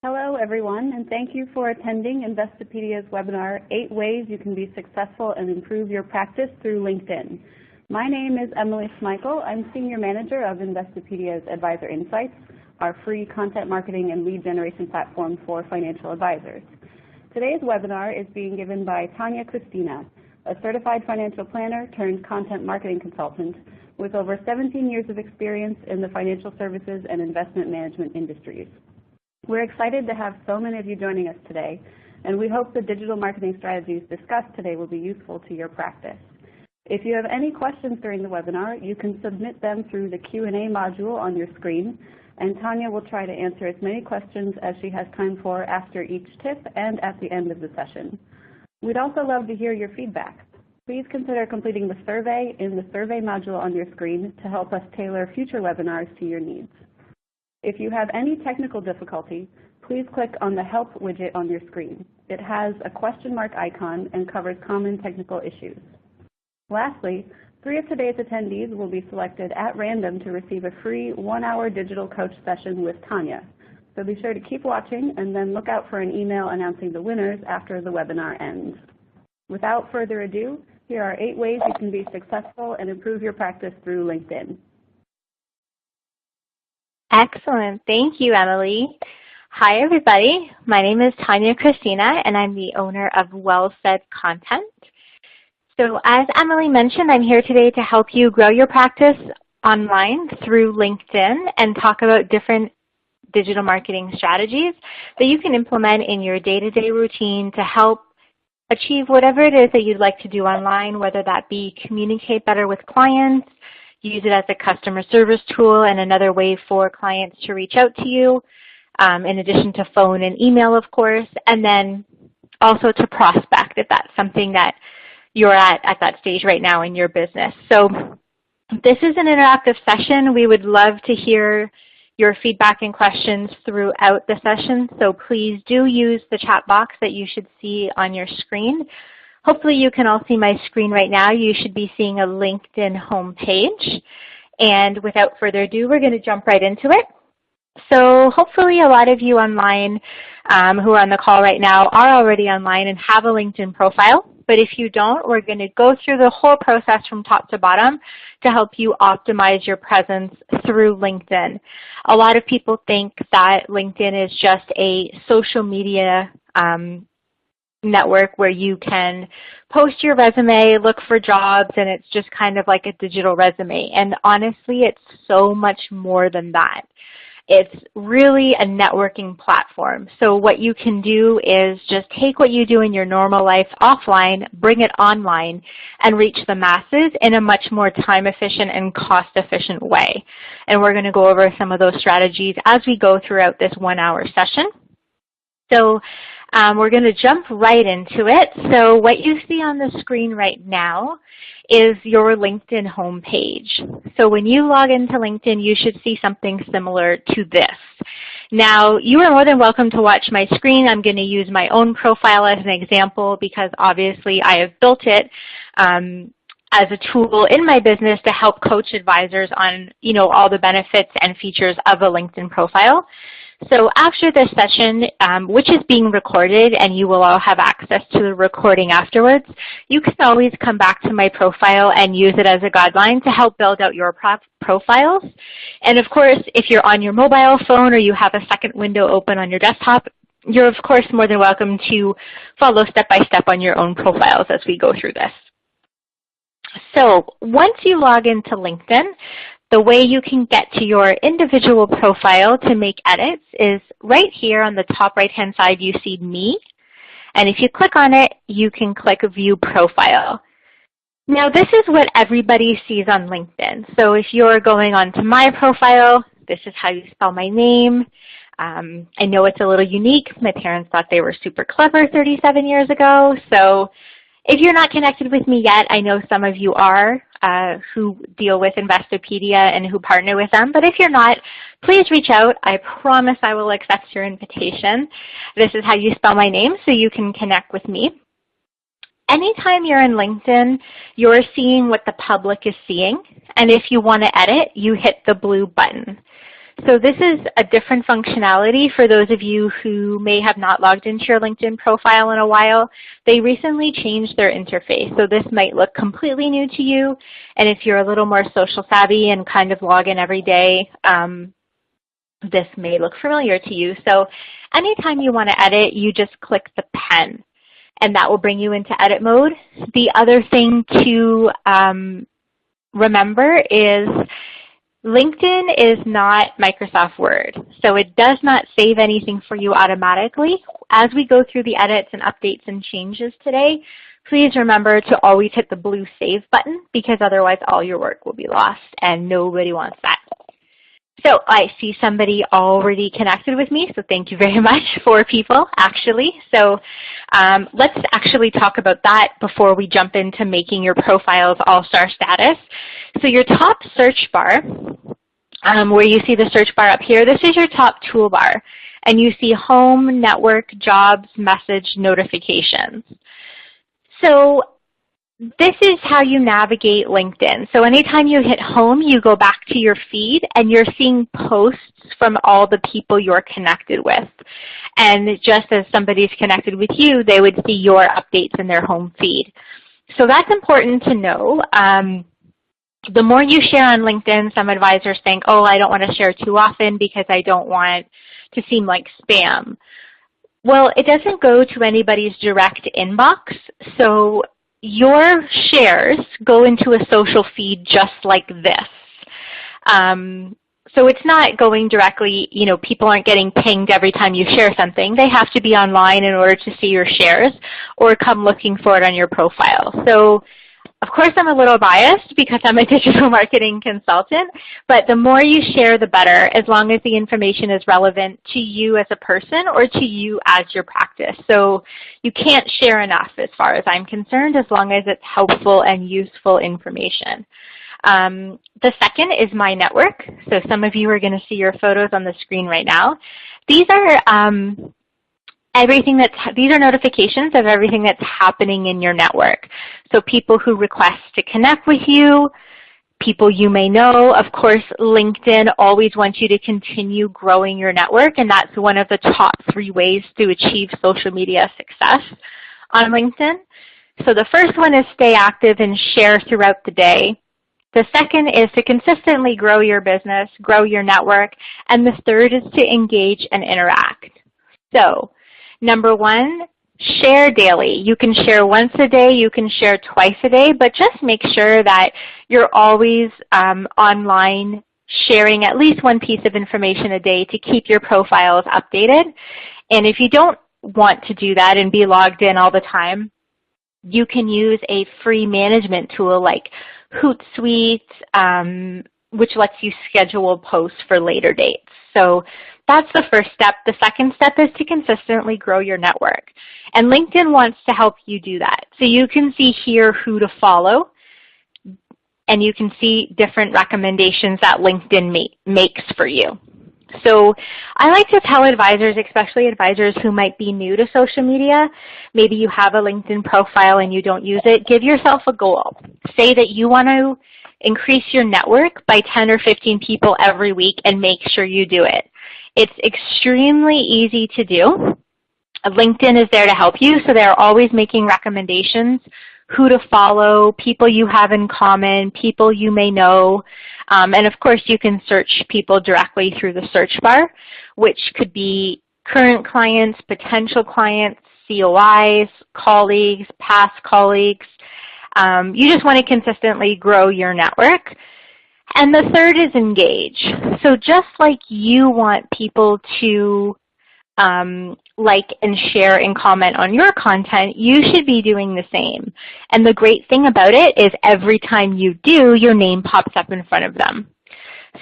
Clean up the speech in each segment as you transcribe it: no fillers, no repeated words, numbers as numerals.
Hello everyone, and thank you for attending Investopedia's webinar, 8 Ways You Can Be Successful and Improve Your Practice Through LinkedIn. My name is Emily Schmeichel. I'm Senior Manager of Investopedia's Advisor Insights, our free content marketing and lead generation platform for financial advisors. Today's webinar is being given by Tanya Christina, a certified financial planner turned content marketing consultant with over 17 years of experience in the financial services and investment management industries. We're excited to have so many of you joining us today, and we hope the digital marketing strategies discussed today will be useful to your practice. If you have any questions during the webinar, you can submit them through the Q&A module on your screen, and Tanya will try to answer as many questions as she has time for after each tip and at the end of the session. We'd also love to hear your feedback. Please consider completing the survey in the survey module on your screen to help us tailor future webinars to your needs. If you have any technical difficulty, please click on the Help widget on your screen. It has a question mark icon and covers common technical issues. Lastly, 3 of today's attendees will be selected at random to receive a free 1-hour digital coach session with Tanya. So be sure to keep watching and then look out for an email announcing the winners after the webinar ends. Without further ado, here are 8 ways you can be successful and improve your practice through LinkedIn. Excellent. Thank you, Emily. Hi, everybody. My name is Tanya Christina, and I'm the owner of Well Said Content. So as Emily mentioned, I'm here today to help you grow your practice online through LinkedIn and talk about different digital marketing strategies that you can implement in your day-to-day routine to help achieve whatever it is that you'd like to do online, whether that be communicate better with clients, use it as a customer service tool and another way for clients to reach out to you, in addition to phone and email, of course, and then also to prospect if that's something that you're at that stage right now in your business. So this is an interactive session. We would love to hear your feedback and questions throughout the session, so please do use the chat box that you should see on your screen. Hopefully you can all see my screen right now. You should be seeing a LinkedIn homepage. And without further ado, we're going to jump right into it. So hopefully a lot of you online who are on the call right now are already online and have a LinkedIn profile. But if you don't, we're going to go through the whole process from top to bottom to help you optimize your presence through LinkedIn. A lot of people think that LinkedIn is just a social media network where you can post your resume, look for jobs, and it's just kind of like a digital resume. And honestly, it's so much more than that. It's really a networking platform. So what you can do is just take what you do in your normal life offline, bring it online, and reach the masses in a much more time-efficient and cost-efficient way. And we're going to go over some of those strategies as we go throughout this 1-hour session. So we're going to jump right into it. So what you see on the screen right now is your LinkedIn homepage. So when you log into LinkedIn, you should see something similar to this. Now, you are more than welcome to watch my screen. I'm going to use my own profile as an example because obviously I have built it as a tool in my business to help coach advisors on, all the benefits and features of a LinkedIn profile. So after this session, which is being recorded, and you will all have access to the recording afterwards, you can always come back to my profile and use it as a guideline to help build out your profiles. And of course, if you're on your mobile phone or you have a second window open on your desktop, you're of course more than welcome to follow step by step on your own profiles as we go through this. So once you log into LinkedIn, the way you can get to your individual profile to make edits is right here on the top right-hand side. You see Me, and if you click on it, you can click View Profile. Now, this is what everybody sees on LinkedIn. So if you're going onto my profile, this is how you spell my name. I know it's a little unique. My parents thought they were super clever 37 years ago. So if you're not connected with me yet, I know some of you are who deal with Investopedia and who partner with them. But if you're not, please reach out. I promise I will accept your invitation. This is how you spell my name so you can connect with me. Anytime you're in LinkedIn, you're seeing what the public is seeing. And if you want to edit, you hit the blue button. So this is a different functionality for those of you who may have not logged into your LinkedIn profile in a while. They recently changed their interface, so this might look completely new to you. And if you're a little more social savvy and kind of log in every day, this may look familiar to you. So anytime you want to edit, you just click the pen, and that will bring you into edit mode. The other thing to remember is LinkedIn is not Microsoft Word, so it does not save anything for you automatically. As we go through the edits and updates and changes today, please remember to always hit the blue Save button, because otherwise all your work will be lost, and nobody wants that. So I see somebody already connected with me, so thank you very much. 4 people, actually. So let's actually talk about that before we jump into making your profiles all-star status. So your top search bar, where you see the search bar up here, this is your top toolbar. And you see home, network, jobs, message, notifications. So this is how you navigate LinkedIn. So anytime you hit home, you go back to your feed and you're seeing posts from all the people you're connected with. And just as somebody's connected with you, they would see your updates in their home feed. So that's important to know. The more you share on LinkedIn, some advisors think, oh, I don't want to share too often because I don't want to seem like spam. Well, it doesn't go to anybody's direct inbox, so your shares go into a social feed just like this. So it's not going directly, you know, people aren't getting pinged every time you share something. They have to be online in order to see your shares or come looking for it on your profile. So of course I'm a little biased because I'm a digital marketing consultant, but the more you share the better, as long as the information is relevant to you as a person or to you as your practice. So you can't share enough as far as I'm concerned, as long as it's helpful and useful information. The second is my network. So some of you are going to see your photos on the screen right now. These are these are notifications of everything that's happening in your network. So people who request to connect with you, people you may know. Of course, LinkedIn always wants you to continue growing your network, and that's one of the top 3 ways to achieve social media success on LinkedIn. So the first one is stay active and share throughout the day. The second is to consistently grow your business, grow your network, and the third is to engage and interact. So number 1, share daily. You can share once a day, you can share twice a day, but just make sure that you're always online sharing at least one piece of information a day to keep your profiles updated. And if you don't want to do that and be logged in all the time, you can use a free management tool like Hootsuite, which lets you schedule posts for later dates. So that's the first step. The second step is to consistently grow your network. And LinkedIn wants to help you do that. So you can see here who to follow, and you can see different recommendations that LinkedIn makes for you. So I like to tell advisors, especially advisors who might be new to social media, maybe you have a LinkedIn profile and you don't use it, give yourself a goal. Say that you want to increase your network by 10 or 15 people every week and make sure you do it. It's extremely easy to do. LinkedIn is there to help you, so they're always making recommendations, who to follow, people you have in common, people you may know. And of course, you can search people directly through the search bar, which could be current clients, potential clients, COIs, colleagues, past colleagues. You just want to consistently grow your network. And the third is engage. So just like you want people to like and share and comment on your content, you should be doing the same. And the great thing about it is every time you do, your name pops up in front of them.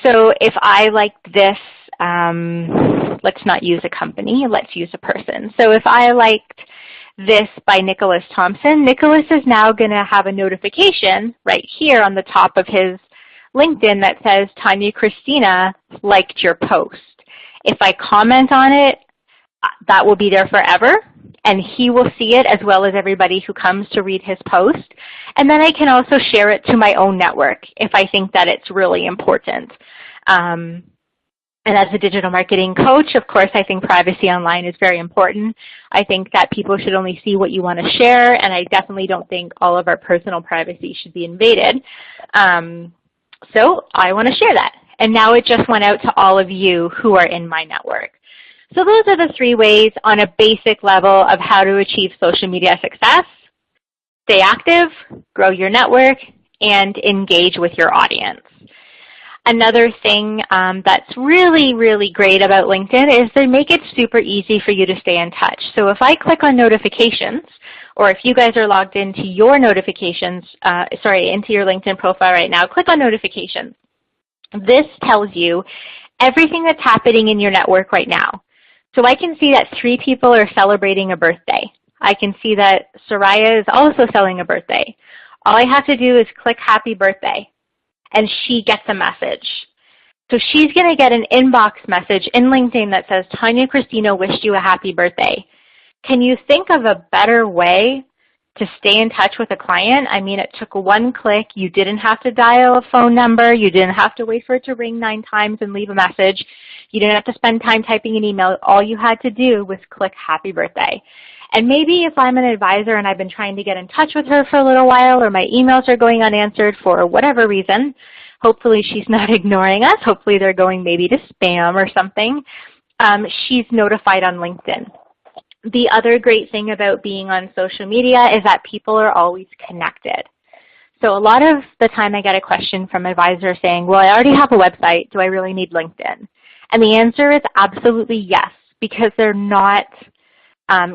So if I liked this, let's not use a company, let's use a person. So if I liked this by Nicholas Thompson, Nicholas is now going to have a notification right here on the top of his LinkedIn that says, Tanya Christina liked your post. If I comment on it, that will be there forever, and he will see it as well as everybody who comes to read his post. And then I can also share it to my own network if I think that it's really important. And as a digital marketing coach, of course, I think privacy online is very important. I think that people should only see what you want to share, and I definitely don't think all of our personal privacy should be invaded. So I want to share that. And now it just went out to all of you who are in my network. So those are the 3 ways on a basic level of how to achieve social media success: stay active, grow your network, and engage with your audience. Another thing that's really, really great about LinkedIn is they make it super easy for you to stay in touch. So if I click on notifications, or if you guys are logged into your notifications, into your LinkedIn profile right now, click on notifications. This tells you everything that's happening in your network right now. So I can see that 3 people are celebrating a birthday. I can see that Soraya is also celebrating a birthday. All I have to do is click happy birthday, and she gets a message. So she's going to get an inbox message in LinkedIn that says, Tanya Christina wished you a happy birthday. Can you think of a better way to stay in touch with a client? I mean, it took 1 click. You didn't have to dial a phone number. You didn't have to wait for it to ring 9 times and leave a message. You didn't have to spend time typing an email. All you had to do was click happy birthday. And maybe if I'm an advisor and I've been trying to get in touch with her for a little while, or my emails are going unanswered for whatever reason, hopefully she's not ignoring us. Hopefully they're going maybe to spam or something. She's notified on LinkedIn. The other great thing about being on social media is that people are always connected. So a lot of the time I get a question from advisors saying, well, I already have a website. Do I really need LinkedIn? And the answer is absolutely yes, because they're not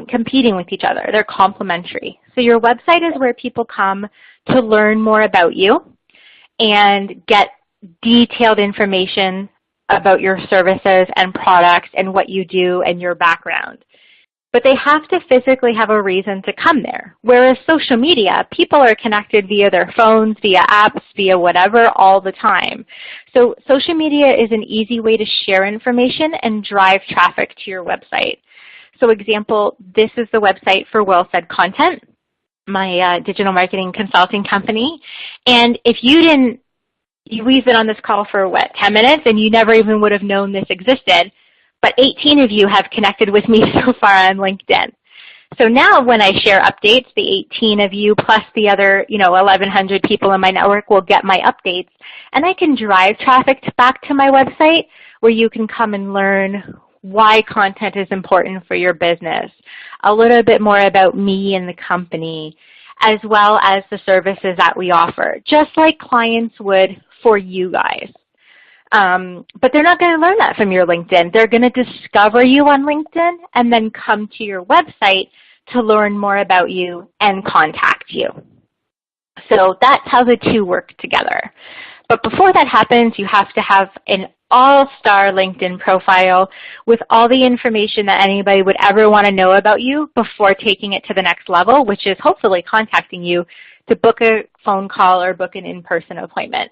competing with each other. They're complementary. So your website is where people come to learn more about you and get detailed information about your services and products and what you do and your background. But they have to physically have a reason to come there. Whereas social media, people are connected via their phones, via apps, via whatever all the time. So social media is an easy way to share information and drive traffic to your website. So example, this is the website for Well Said Content, my digital marketing consulting company. And if we've been on this call for what, 10 minutes, and you never even would have known this existed, but 18 of you have connected with me so far on LinkedIn. So now when I share updates, the 18 of you plus the other 1,100 people in my network will get my updates, and I can drive traffic back to my website where you can come and learn why content is important for your business, a little bit more about me and the company, as well as the services that we offer, just like clients would for you guys. But they're not going to learn that from your LinkedIn. They're going to discover you on LinkedIn and then come to your website to learn more about you and contact you. So that's how the 2 work together. But before that happens, you have to have an all-star LinkedIn profile with all the information that anybody would ever want to know about you before taking it to the next level, which is hopefully contacting you to book a phone call or book an in-person appointment.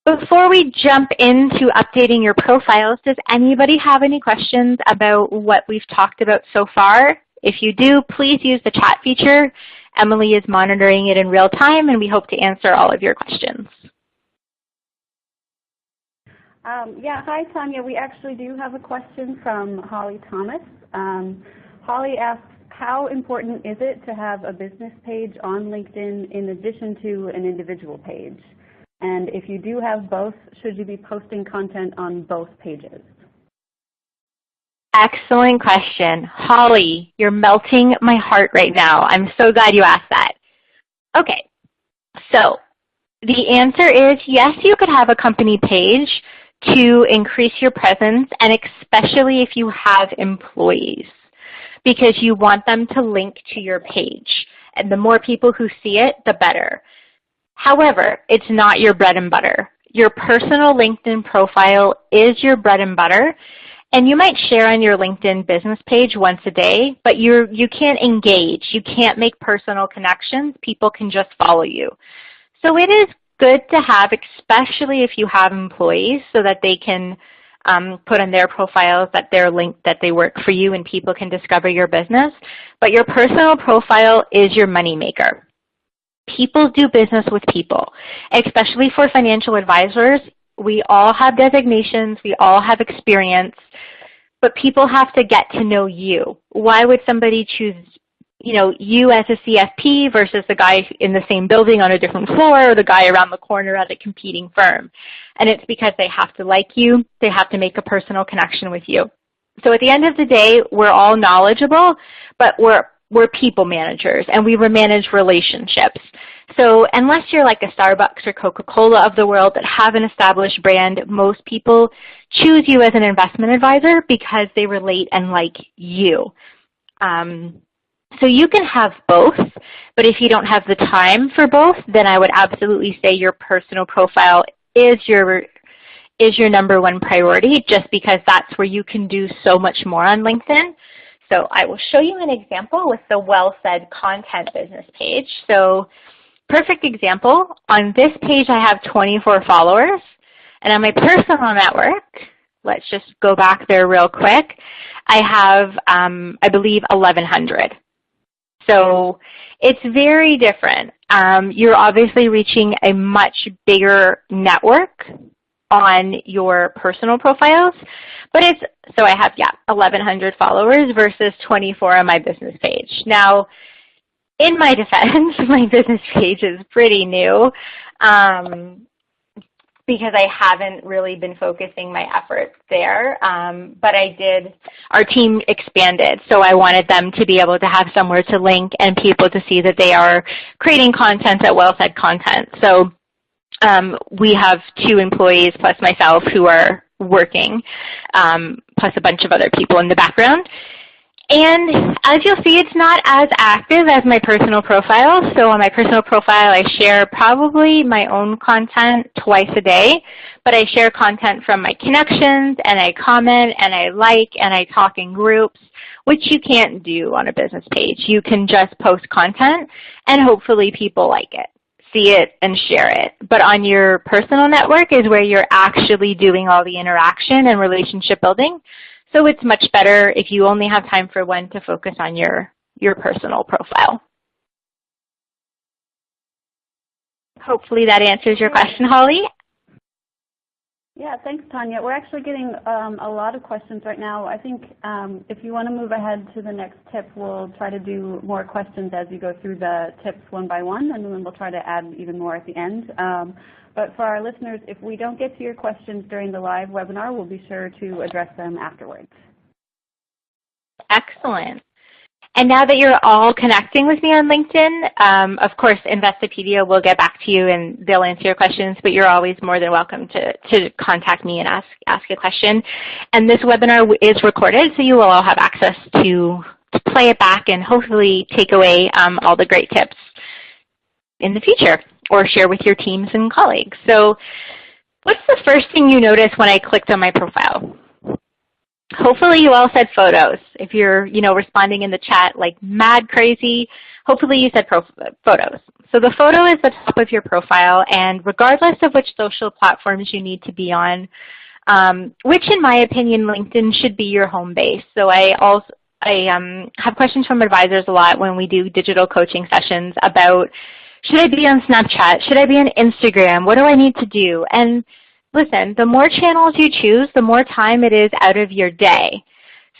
Before we jump into updating your profiles, does anybody have any questions about what we've talked about so far? If you do, please use the chat feature. Emily is monitoring it in real time, and we hope to answer all of your questions. Yeah, hi Tanya. We actually do have a question from Holly Thomas. Holly asks, how important is it to have a business page on LinkedIn in addition to an individual page? And if you do have both, should you be posting content on both pages? Excellent question. Holly, you're melting my heart right now. I'm so glad you asked that. Okay, so the answer is yes, you could have a company page to increase your presence, and especially if you have employees, because you want them to link to your page. And the more people who see it, the better. However, it's not your bread and butter. Your personal LinkedIn profile is your bread and butter, and you might share on your LinkedIn business page once a day, but you can't engage. You can't make personal connections. People can just follow you. So it is good to have, especially if you have employees, so that they can put on their profiles that they're linked, that they work for you, and people can discover your business. But your personal profile is your moneymaker. People do business with people, especially for financial advisors. We all have designations. We all have experience. But people have to get to know you. Why would somebody choose, you as a CFP versus the guy in the same building on a different floor or the guy around the corner at a competing firm? And it's because they have to like you. They have to make a personal connection with you. So at the end of the day, we're all knowledgeable, but we're people managers, and we manage relationships. So unless you're like a Starbucks or Coca-Cola of the world that have an established brand, most people choose you as an investment advisor because they relate and like you. So you can have both, but if you don't have the time for both, then I would absolutely say your personal profile is your number one priority, just because that's where you can do so much more on LinkedIn. So I will show you an example with the Well Said Content business page. So perfect example, on this page I have 24 followers, and on my personal network, let's just go back there real quick, I have, I believe, 1,100. So it's very different. You're obviously reaching a much bigger network on your personal profiles, but so I have, 1,100 followers versus 24 on my business page. Now, in my defense, my business page is pretty new because I haven't really been focusing my efforts there, but our team expanded, so I wanted them to be able to have somewhere to link and people to see that they are creating content at Well Said Content. So we have 2 employees plus myself who are working, plus a bunch of other people in the background. And as you'll see, it's not as active as my personal profile. So on my personal profile, I share probably my own content twice a day, but I share content from my connections, and I comment, and I like, and I talk in groups, which you can't do on a business page. You can just post content, and hopefully people like it, see it, and share it. But on your personal network is where you're actually doing all the interaction and relationship building. So it's much better if you only have time for one to focus on your personal profile. Hopefully that answers your question, Holly. Yeah, thanks, Tanya. We're actually getting a lot of questions right now. I think if you want to move ahead to the next tip, we'll try to do more questions as you go through the tips one by one, and then we'll try to add even more at the end. But for our listeners, if we don't get to your questions during the live webinar, we'll be sure to address them afterwards. Excellent. And now that you're all connecting with me on LinkedIn, of course, Investopedia will get back to you and they'll answer your questions, but you're always more than welcome to contact me and ask a question. And this webinar is recorded, so you will all have access to play it back and hopefully take away all the great tips in the future, or share with your teams and colleagues. So what's the first thing you noticed when I clicked on my profile? Hopefully you all said photos. If you're responding in the chat like mad crazy, hopefully you said photos. So the photo is the top of your profile, and regardless of which social platforms you need to be on, which in my opinion LinkedIn should be your home base. So I have questions from advisors a lot when we do digital coaching sessions about, should I be on Snapchat? Should I be on Instagram? What do I need to do? And listen, the more channels you choose, the more time it is out of your day.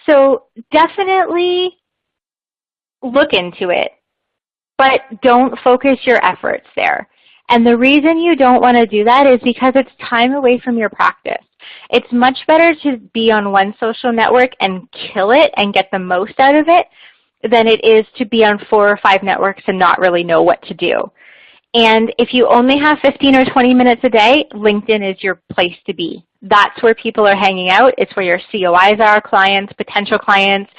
So definitely look into it, but don't focus your efforts there. And the reason you don't want to do that is because it's time away from your practice. It's much better to be on one social network and kill it and get the most out of it than it is to be on 4 or 5 networks and not really know what to do. And if you only have 15 or 20 minutes a day, LinkedIn is your place to be. That's where people are hanging out. It's where your COIs are, clients, potential clients,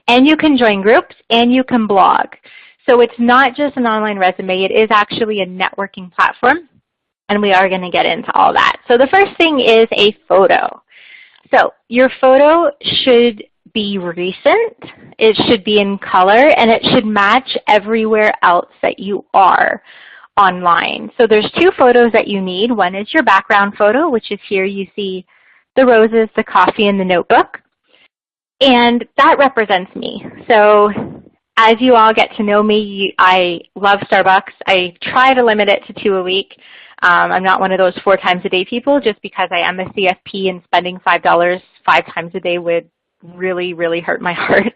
and you can join groups and you can blog. So it's not just an online resume. It is actually a networking platform, and we are going to get into all that. So the first thing is a photo. So your photo should be recent, it should be in color, and it should match everywhere else that you are online. So there's 2 photos that you need. One is your background photo, which is here you see the roses, the coffee, and the notebook. And that represents me. So as you all get to know me, I love Starbucks. I try to limit it to 2 a week. I'm not one of those 4 times a day people. Just because I am a CFP and spending $5 5 times a day would really, really hurt my heart.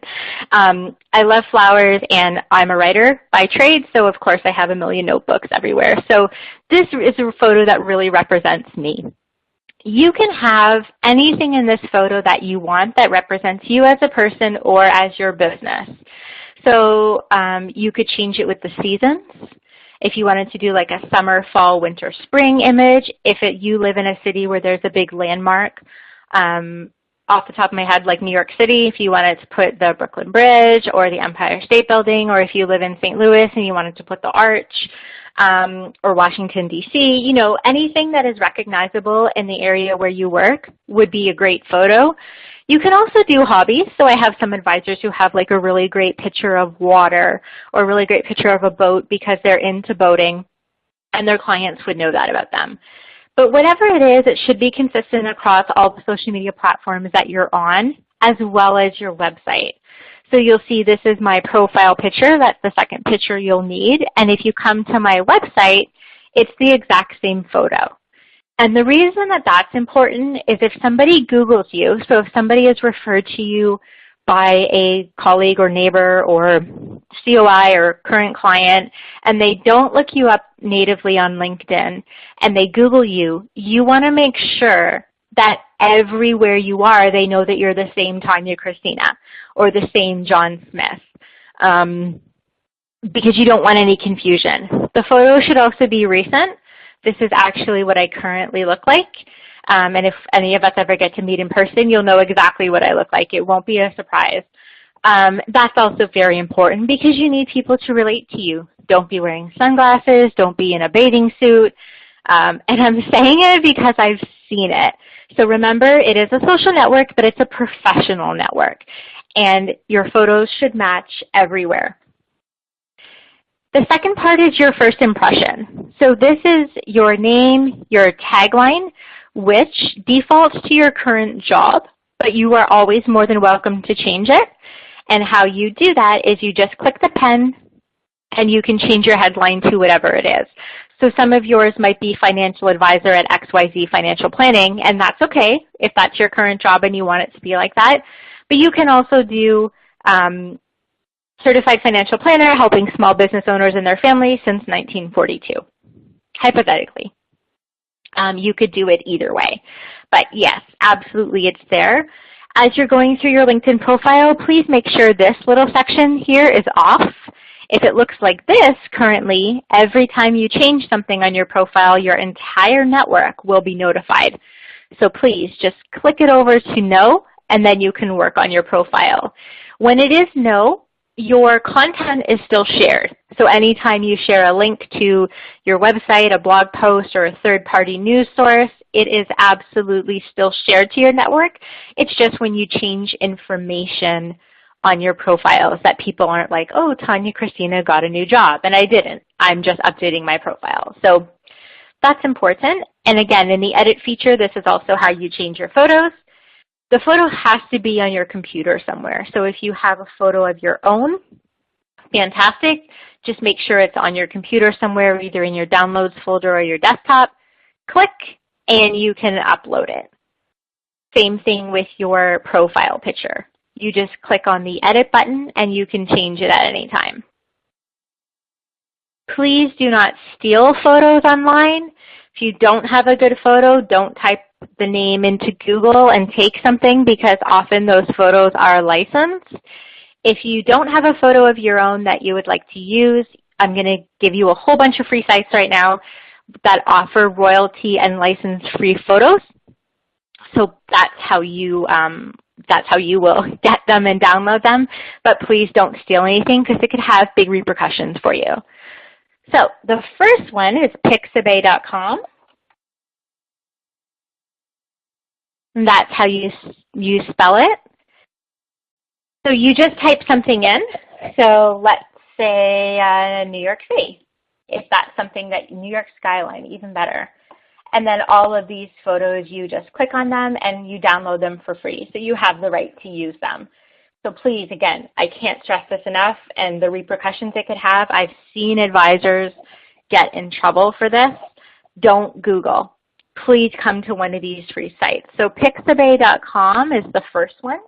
I love flowers, and I'm a writer by trade, so of course I have a million notebooks everywhere. So this is a photo that really represents me. You can have anything in this photo that you want that represents you as a person or as your business. So you could change it with the seasons. If you wanted to do like a summer, fall, winter, spring image, if you live in a city where there's a big landmark, off the top of my head, like New York City, if you wanted to put the Brooklyn Bridge or the Empire State Building, or if you live in St. Louis and you wanted to put the Arch, or Washington, D.C., you know, anything that is recognizable in the area where you work would be a great photo. You can also do hobbies. So I have some advisors who have like a really great picture of water or a really great picture of a boat because they're into boating, and their clients would know that about them. But whatever it is, it should be consistent across all the social media platforms that you're on, as well as your website. So you'll see this is my profile picture. That's the second picture you'll need. And if you come to my website, it's the exact same photo. And the reason that that's important is if somebody Googles you, so if somebody is referred to you by a colleague or neighbor or COI or current client, and they don't look you up natively on LinkedIn, and they Google you, you want to make sure that everywhere you are, they know that you're the same Tanya Christina or the same John Smith, because you don't want any confusion. The photo should also be recent. This is actually what I currently look like. And if any of us ever get to meet in person, you'll know exactly what I look like. It won't be a surprise. That's also very important because you need people to relate to you. Don't be wearing sunglasses. Don't be in a bathing suit. And I'm saying it because I've seen it. So remember, it is a social network, but it's a professional network. And your photos should match everywhere. The second part is your first impression. So this is your name, your tagline, which defaults to your current job, but you are always more than welcome to change it. And how you do that is you just click the pen, and you can change your headline to whatever it is. So some of yours might be financial advisor at XYZ Financial Planning, and that's okay if that's your current job and you want it to be like that. But you can also do certified financial planner helping small business owners and their families since 1942, hypothetically. You could do it either way. But yes, absolutely it's there. As you're going through your LinkedIn profile, please make sure this little section here is off. If it looks like this currently, every time you change something on your profile, your entire network will be notified. So please just click it over to no, and then you can work on your profile. When it is no, your content is still shared. So anytime you share a link to your website, a blog post, or a third-party news source, it is absolutely still shared to your network. It's just when you change information on your profiles that people aren't like, oh, Tanya Christina got a new job, and I didn't. I'm just updating my profile. So that's important. And again, in the edit feature, this is also how you change your photos. The photo has to be on your computer somewhere. So if you have a photo of your own, fantastic. Just make sure it's on your computer somewhere, either in your downloads folder or your desktop. Click, and you can upload it. Same thing with your profile picture. You just click on the edit button, and you can change it at any time. Please do not steal photos online. If you don't have a good photo, don't type the name into Google and take something, because often those photos are licensed. If you don't have a photo of your own that you would like to use, I'm going to give you a whole bunch of free sites right now that offer royalty and license-free photos. So that's how you will get them and download them. But please don't steal anything, because it could have big repercussions for you. So the first one is pixabay.com. And that's how you spell it. So you just type something in. So let's say New York City, if that's something that, New York skyline, even better. And then all of these photos, you just click on them and you download them for free. So you have the right to use them. So please, again, I can't stress this enough, and the repercussions it could have. I've seen advisors get in trouble for this. don't Google. Please come to one of these free sites. So pixabay.com is the first one.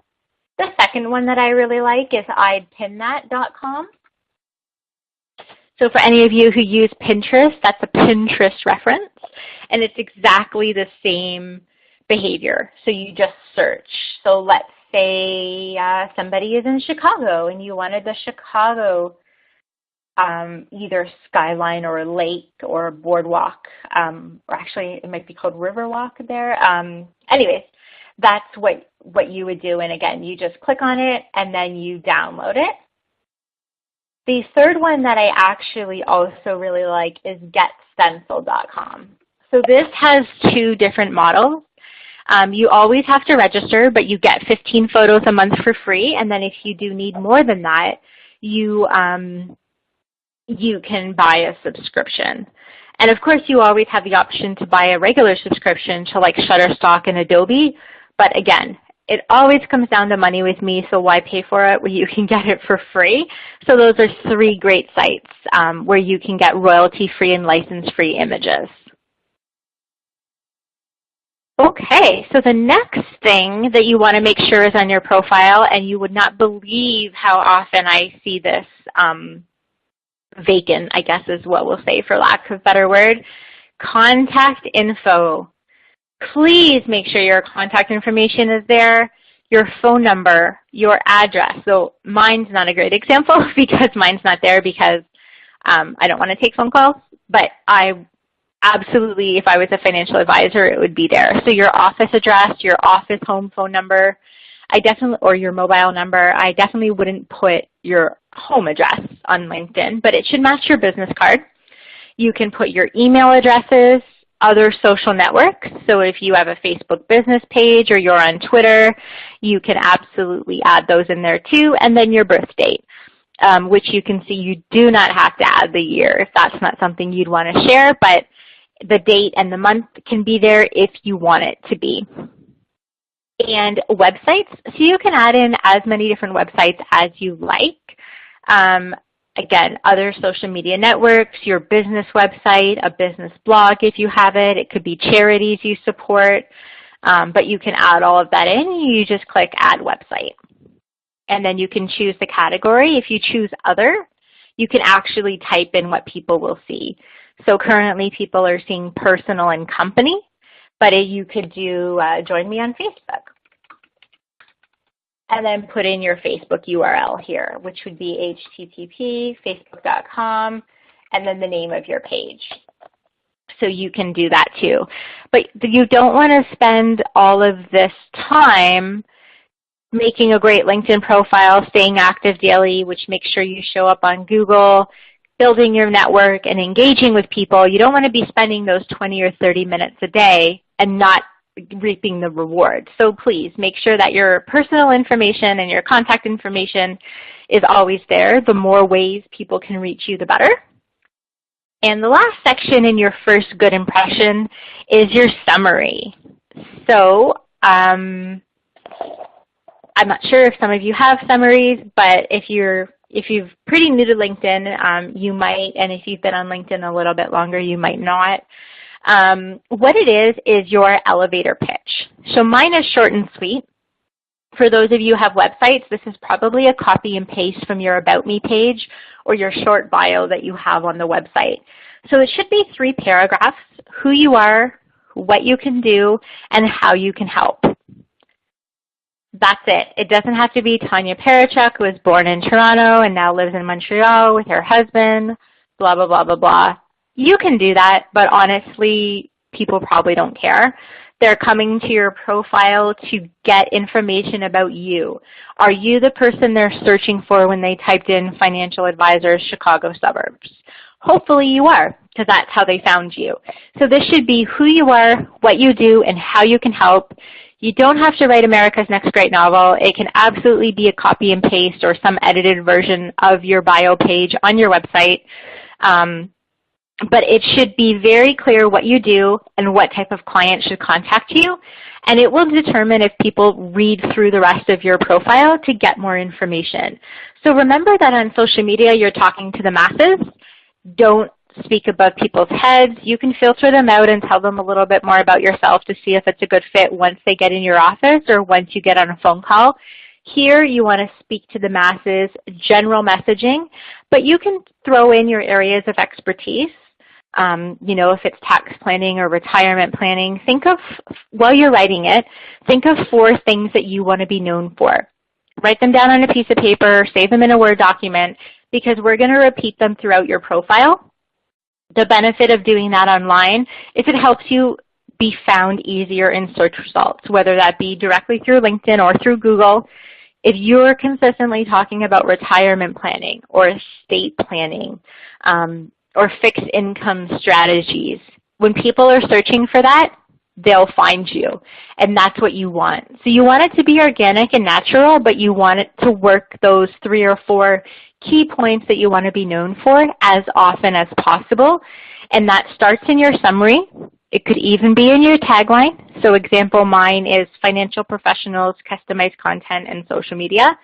The second one that I really like is idpinthat.com. So for any of you who use Pinterest, that's a Pinterest reference, and it's exactly the same behavior. So you just search. So let's say somebody is in Chicago and you wanted the Chicago either skyline or a lake or a boardwalk, or actually it might be called Riverwalk there. Anyways, that's what you would do. And again, you just click on it and then you download it. The third one that I actually also really like is getstencil.com. So this has two different models. You always have to register, but you get 15 photos a month for free. And then if you do need more than that, you can buy a subscription. And of course, you always have the option to buy a regular subscription to like Shutterstock and Adobe. But again, it always comes down to money with me, so why pay for it when you can get it for free? So those are three great sites where you can get royalty-free and license-free images. Okay, so the next thing that you want to make sure is on your profile, and you would not believe how often I see this vacant, I guess is what we'll say for lack of a better word, contact info. Please make sure your contact information is there, your phone number, your address. So mine's not a great example because mine's not there because I don't want to take phone calls, but I absolutely, if I was a financial advisor, it would be there. So your office address, your office home phone number, or your mobile number, I definitely wouldn't put your home address on LinkedIn, but it should match your business card. You can put your email addresses, other social networks. So if you have a Facebook business page or you're on Twitter, you can absolutely add those in there too. And then your birth date, which you can see you do not have to add the year if that's not something you'd want to share, but the date and the month can be there if you want it to be. And websites, so you can add in as many different websites as you like. Again, other social media networks, your business website, a business blog if you have it. It could be charities you support, but you can add all of that in. You just click Add Website. And then you can choose the category. If you choose Other, you can actually type in what people will see. So currently people are seeing personal and company, but you could do Join Me on Facebook. And then put in your Facebook URL here, which would be http://facebook.com, and then the name of your page. So you can do that too. But you don't want to spend all of this time making a great LinkedIn profile, staying active daily, which makes sure you show up on Google, building your network and engaging with people. You don't want to be spending those 20 or 30 minutes a day and not reaping the reward. So please make sure that your personal information and your contact information is always there. The more ways people can reach you, the better. And the last section in your first good impression is your summary. So I'm not sure if some of you have summaries, but if you're pretty new to LinkedIn, you might, and if you've been on LinkedIn a little bit longer, you might not. What it is your elevator pitch. So mine is short and sweet. For those of you who have websites, this is probably a copy and paste from your About Me page or your short bio that you have on the website. So it should be 3 paragraphs: who you are, what you can do, and how you can help. That's it. It doesn't have to be Tanya Parachuk, who was born in Toronto and now lives in Montreal with her husband, blah, blah, blah, blah, blah. You can do that, but honestly, people probably don't care. They're coming to your profile to get information about you. Are you the person they're searching for when they typed in financial advisors, Chicago suburbs? Hopefully you are, because that's how they found you. So this should be who you are, what you do, and how you can help. You don't have to write America's Next Great Novel. It can absolutely be a copy and paste or some edited version of your bio page on your website. But it should be very clear what you do and what type of client should contact you. And it will determine if people read through the rest of your profile to get more information. So remember that on social media, you're talking to the masses. Don't speak above people's heads. You can filter them out and tell them a little bit more about yourself to see if it's a good fit once they get in your office or once you get on a phone call. Here, you want to speak to the masses, general messaging, but you can throw in your areas of expertise. You know, if it's tax planning or retirement planning, think of, while you're writing it, think of 4 things that you want to be known for. Write them down on a piece of paper, save them in a Word document, because we're going to repeat them throughout your profile. The benefit of doing that online is it helps you be found easier in search results, whether that be directly through LinkedIn or through Google. If you're consistently talking about retirement planning or estate planning or fixed income strategies, when people are searching for that, they'll find you, and that's what you want. So you want it to be organic and natural, but you want it to work those 3 or 4 key points that you want to be known for as often as possible, and that starts in your summary. It could even be in your tagline. So example, mine is financial professionals, customized content, and social media.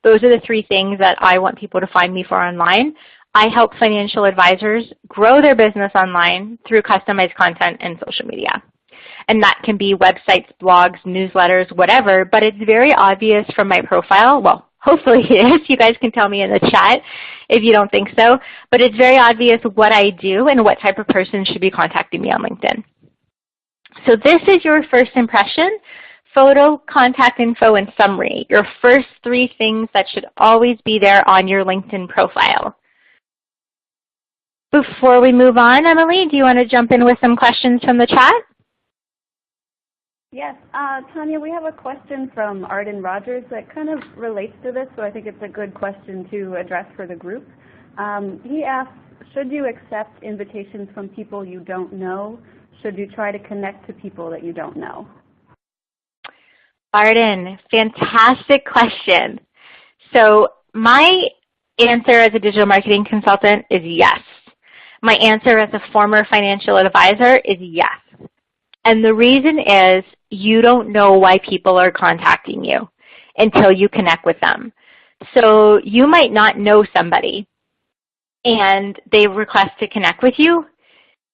Those are the 3 things that I want people to find me for online. I help financial advisors grow their business online through customized content and social media. And that can be websites, blogs, newsletters, whatever, but it's very obvious from my profile. Well, hopefully it is. You guys can tell me in the chat if you don't think so. But it's very obvious what I do and what type of person should be contacting me on LinkedIn. So this is your first impression: photo, contact info, and summary. Your first 3 things that should always be there on your LinkedIn profile. Before we move on, Emily, do you want to jump in with some questions from the chat? Yes, Tanya, we have a question from Arden Rogers that kind of relates to this, so I think it's a good question to address for the group. He asks, should you accept invitations from people you don't know? Should you try to connect to people that you don't know? Arden, fantastic question. So my answer as a digital marketing consultant is yes. My answer as a former financial advisor is yes. And the reason is you don't know why people are contacting you until you connect with them. So you might not know somebody and they request to connect with you.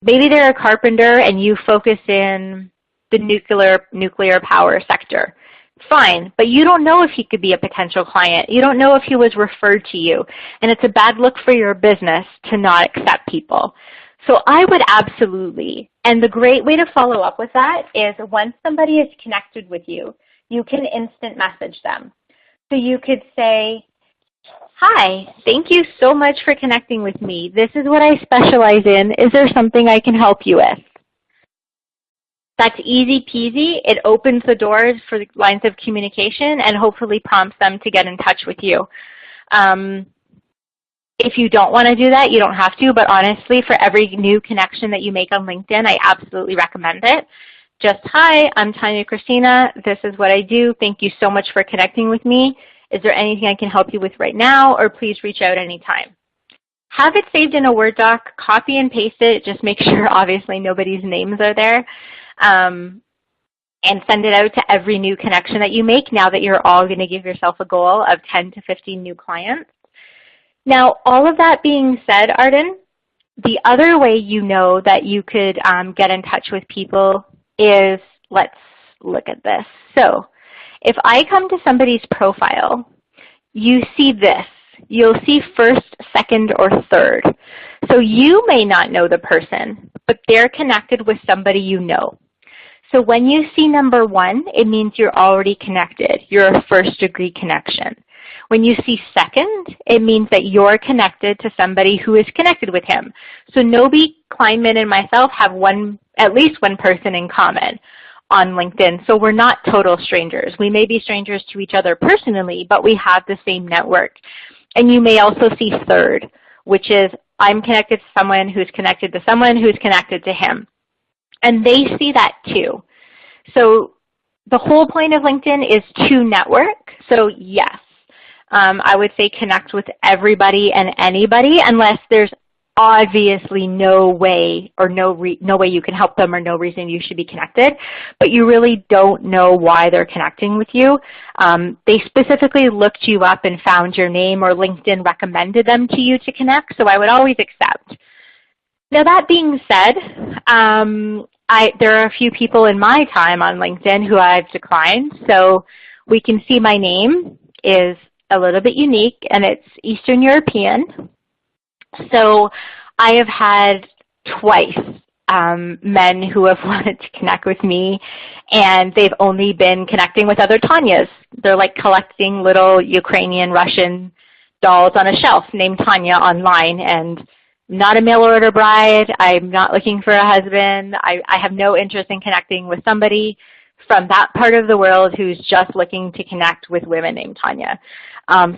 Maybe they're a carpenter and you focus in the nuclear power sector. Fine, but you don't know if he could be a potential client. You don't know if he was referred to you. And it's a bad look for your business to not accept people. So I would absolutely, and the great way to follow up with that is once somebody is connected with you, you can instant message them. So you could say, hi, thank you so much for connecting with me. This is what I specialize in. Is there something I can help you with? That's easy peasy. It opens the doors for lines of communication and hopefully prompts them to get in touch with you. If you don't want to do that, you don't have to, but honestly, for every new connection that you make on LinkedIn, I absolutely recommend it. Just, hi, I'm Tanya Christina. This is what I do. Thank you so much for connecting with me. Is there anything I can help you with right now, or please reach out anytime? Have it saved in a Word doc, copy and paste it. Just make sure, obviously, nobody's names are there. And send it out to every new connection that you make now that you're all going to give yourself a goal of 10 to 15 new clients. Now, all of that being said, Arden, the other way you know that you could get in touch with people is, let's look at this. So if I come to somebody's profile, you see this. You'll see first, second, or third. So you may not know the person, but they're connected with somebody you know. So when you see number 1, it means you're already connected. You're a first-degree connection. When you see second, it means that you're connected to somebody who is connected with him. So Nobi, Kleinman, and myself have at least one person in common on LinkedIn. So we're not total strangers. We may be strangers to each other personally, but we have the same network. And you may also see third, which is I'm connected to someone who's connected to someone who's connected to him. And they see that too. So the whole point of LinkedIn is to network. So yes, I would say connect with everybody and anybody unless there's obviously no way or no way you can help them or no reason you should be connected, but you really don't know why they're connecting with you. They specifically looked you up and found your name or LinkedIn recommended them to you to connect, so I would always accept. Now that being said, there are a few people in my time on LinkedIn who I've declined. So we can see my name is a little bit unique, and it's Eastern European. So I have had twice men who have wanted to connect with me, and they've only been connecting with other Tanyas. They're like collecting little Ukrainian, Russian dolls on a shelf named Tanya online, and I'm not a mail order bride. I'm not looking for a husband. I have no interest in connecting with somebody from that part of the world who's just looking to connect with women named Tanya.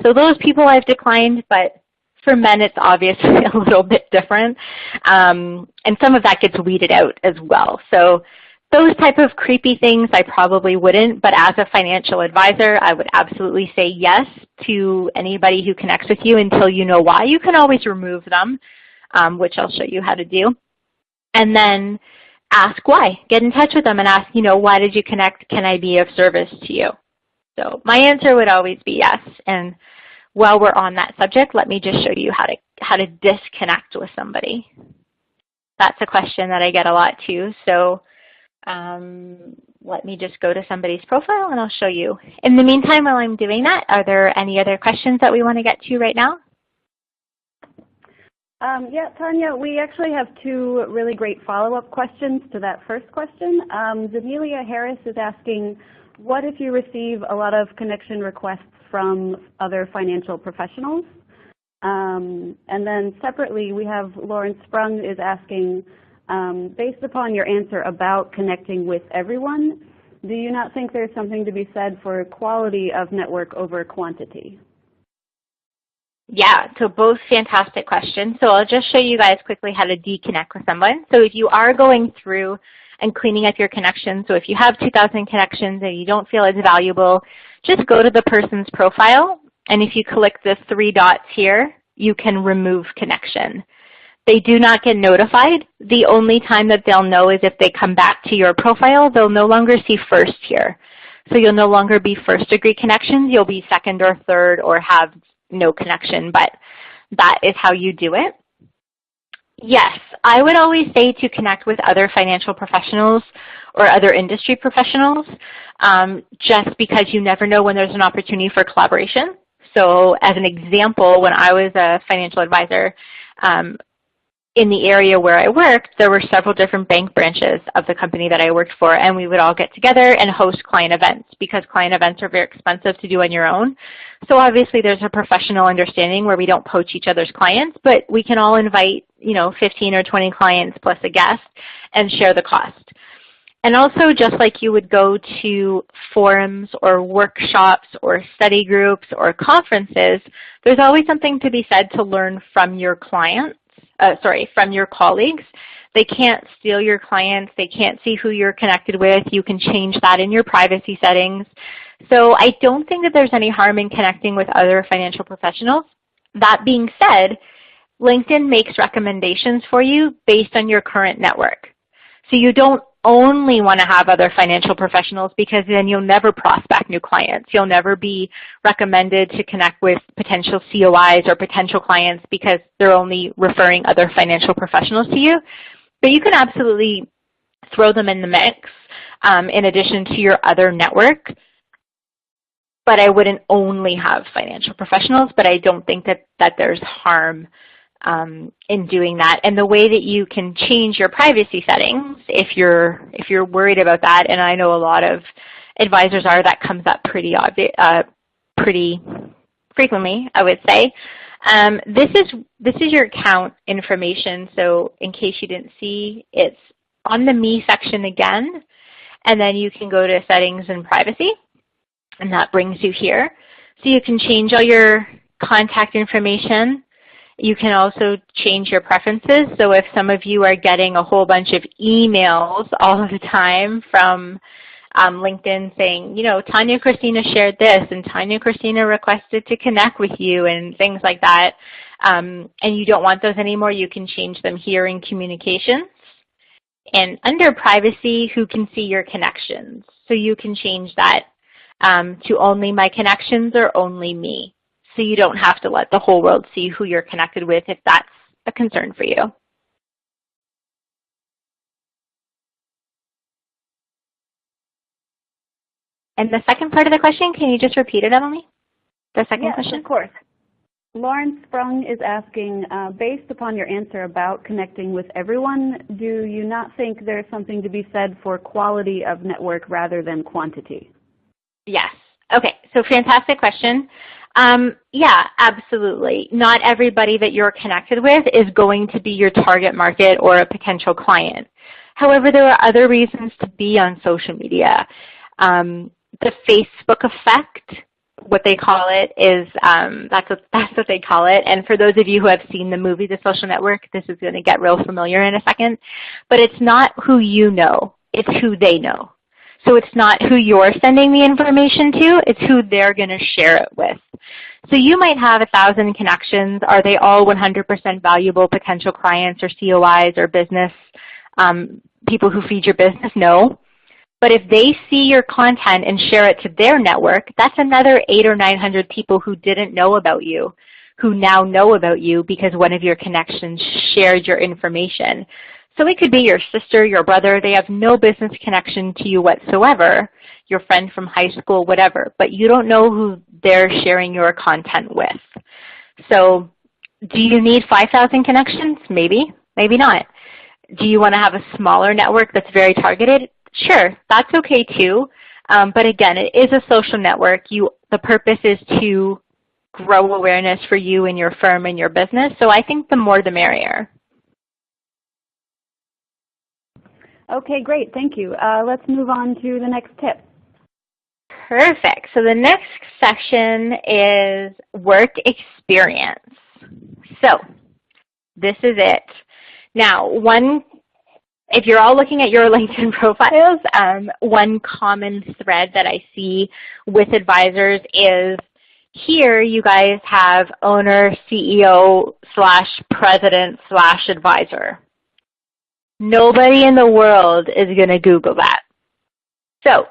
So those people I've declined, but for men it's obviously a little bit different. And some of that gets weeded out as well. So those type of creepy things I probably wouldn't, but as a financial advisor, I would absolutely say yes to anybody who connects with you until you know why. You can always remove them, which I'll show you how to do. And then ask why. Get in touch with them and ask, why did you connect? Can I be of service to you? So my answer would always be yes. And while we're on that subject, let me just show you how to disconnect with somebody. That's a question that I get a lot too. So let me just go to somebody's profile and I'll show you. In the meantime, while I'm doing that, are there any other questions that we want to get to right now? Yeah, Tanya, we actually have two really great follow-up questions to that first question. Zanelia Harris is asking, what if you receive a lot of connection requests from other financial professionals? And then separately, we have Lauren Sprung is asking, based upon your answer about connecting with everyone, do you not think there's something to be said for quality of network over quantity? Yeah, so both fantastic questions. So I'll just show you guys quickly how to deconnect with someone. So if you are going through and cleaning up your connections, so if you have 2,000 connections and you don't feel it's valuable, just go to the person's profile, and if you click the three dots here, you can remove connection. They do not get notified. The only time that they'll know is if they come back to your profile. They'll no longer see first here. So you'll no longer be first degree connections. You'll be second or third or have no connection, but that is how you do it. Yes, I would always say to connect with other financial professionals or other industry professionals, just because you never know when there's an opportunity for collaboration. So as an example, when I was a financial advisor, in the area where I worked, there were several different bank branches of the company that I worked for, and we would all get together and host client events because client events are very expensive to do on your own. So obviously there's a professional understanding where we don't poach each other's clients, but we can all invite 15 or 20 clients plus a guest and share the cost. And also, just like you would go to forums or workshops or study groups or conferences, there's always something to be said to learn from your clients. From your colleagues. They can't steal your clients. They can't see who you're connected with. You can change that in your privacy settings. So I don't think that there's any harm in connecting with other financial professionals. That being said, LinkedIn makes recommendations for you based on your current network. So you don't only want to have other financial professionals because then you'll never prospect new clients. You'll never be recommended to connect with potential COIs or potential clients because they're only referring other financial professionals to you. But you can absolutely throw them in the mix in addition to your other network. But I wouldn't only have financial professionals, but I don't think that there's harm in doing that. And the way that you can change your privacy settings, if you're worried about that, and I know a lot of advisors are, that comes up pretty frequently, I would say. This is your account information. So in case you didn't see, it's on the Me section again, and then you can go to Settings and Privacy, and that brings you here. So you can change all your contact information. You can also change your preferences. So if some of you are getting a whole bunch of emails all of the time from LinkedIn saying, Tanya Christina shared this and Tanya Christina requested to connect with you and things like that, and you don't want those anymore, you can change them here in Communications. And under Privacy, who can see your connections? So you can change that to only my connections or only me. So you don't have to let the whole world see who you're connected with if that's a concern for you. And the second part of the question, can you just repeat it, Emily? The second question? Yes, of course. Lawrence Sprung is asking, based upon your answer about connecting with everyone, do you not think there's something to be said for quality of network rather than quantity? Yes. Okay, so fantastic question. Yeah, absolutely. Not everybody that you're connected with is going to be your target market or a potential client. However, there are other reasons to be on social media. The Facebook effect, what they call it, is that's what they call it. And for those of you who have seen the movie The Social Network, this is going to get real familiar in a second. But it's not who you know, it's who they know. So it's not who you're sending the information to, it's who they're going to share it with. So you might have 1,000 connections. Are they all 100% valuable potential clients or COIs or business people who feed your business? No. But if they see your content and share it to their network, that's another 800 or 900 people who didn't know about you, who now know about you because one of your connections shared your information. So it could be your sister, your brother. They have no business connection to you whatsoever, your friend from high school, whatever. But you don't know who they're sharing your content with. So do you need 5,000 connections? Maybe, maybe not. Do you want to have a smaller network that's very targeted? Sure, that's okay too. But again, it is a social network. The purpose is to grow awareness for you and your firm and your business. So I think the more the merrier. Okay, great. Thank you. Let's move on to the next tip. Perfect. So the next section is work experience. So this is it. Now, if you're all looking at your LinkedIn profiles, one common thread that I see with advisors is here you guys have owner, CEO / president / advisor. Nobody in the world is going to Google that. So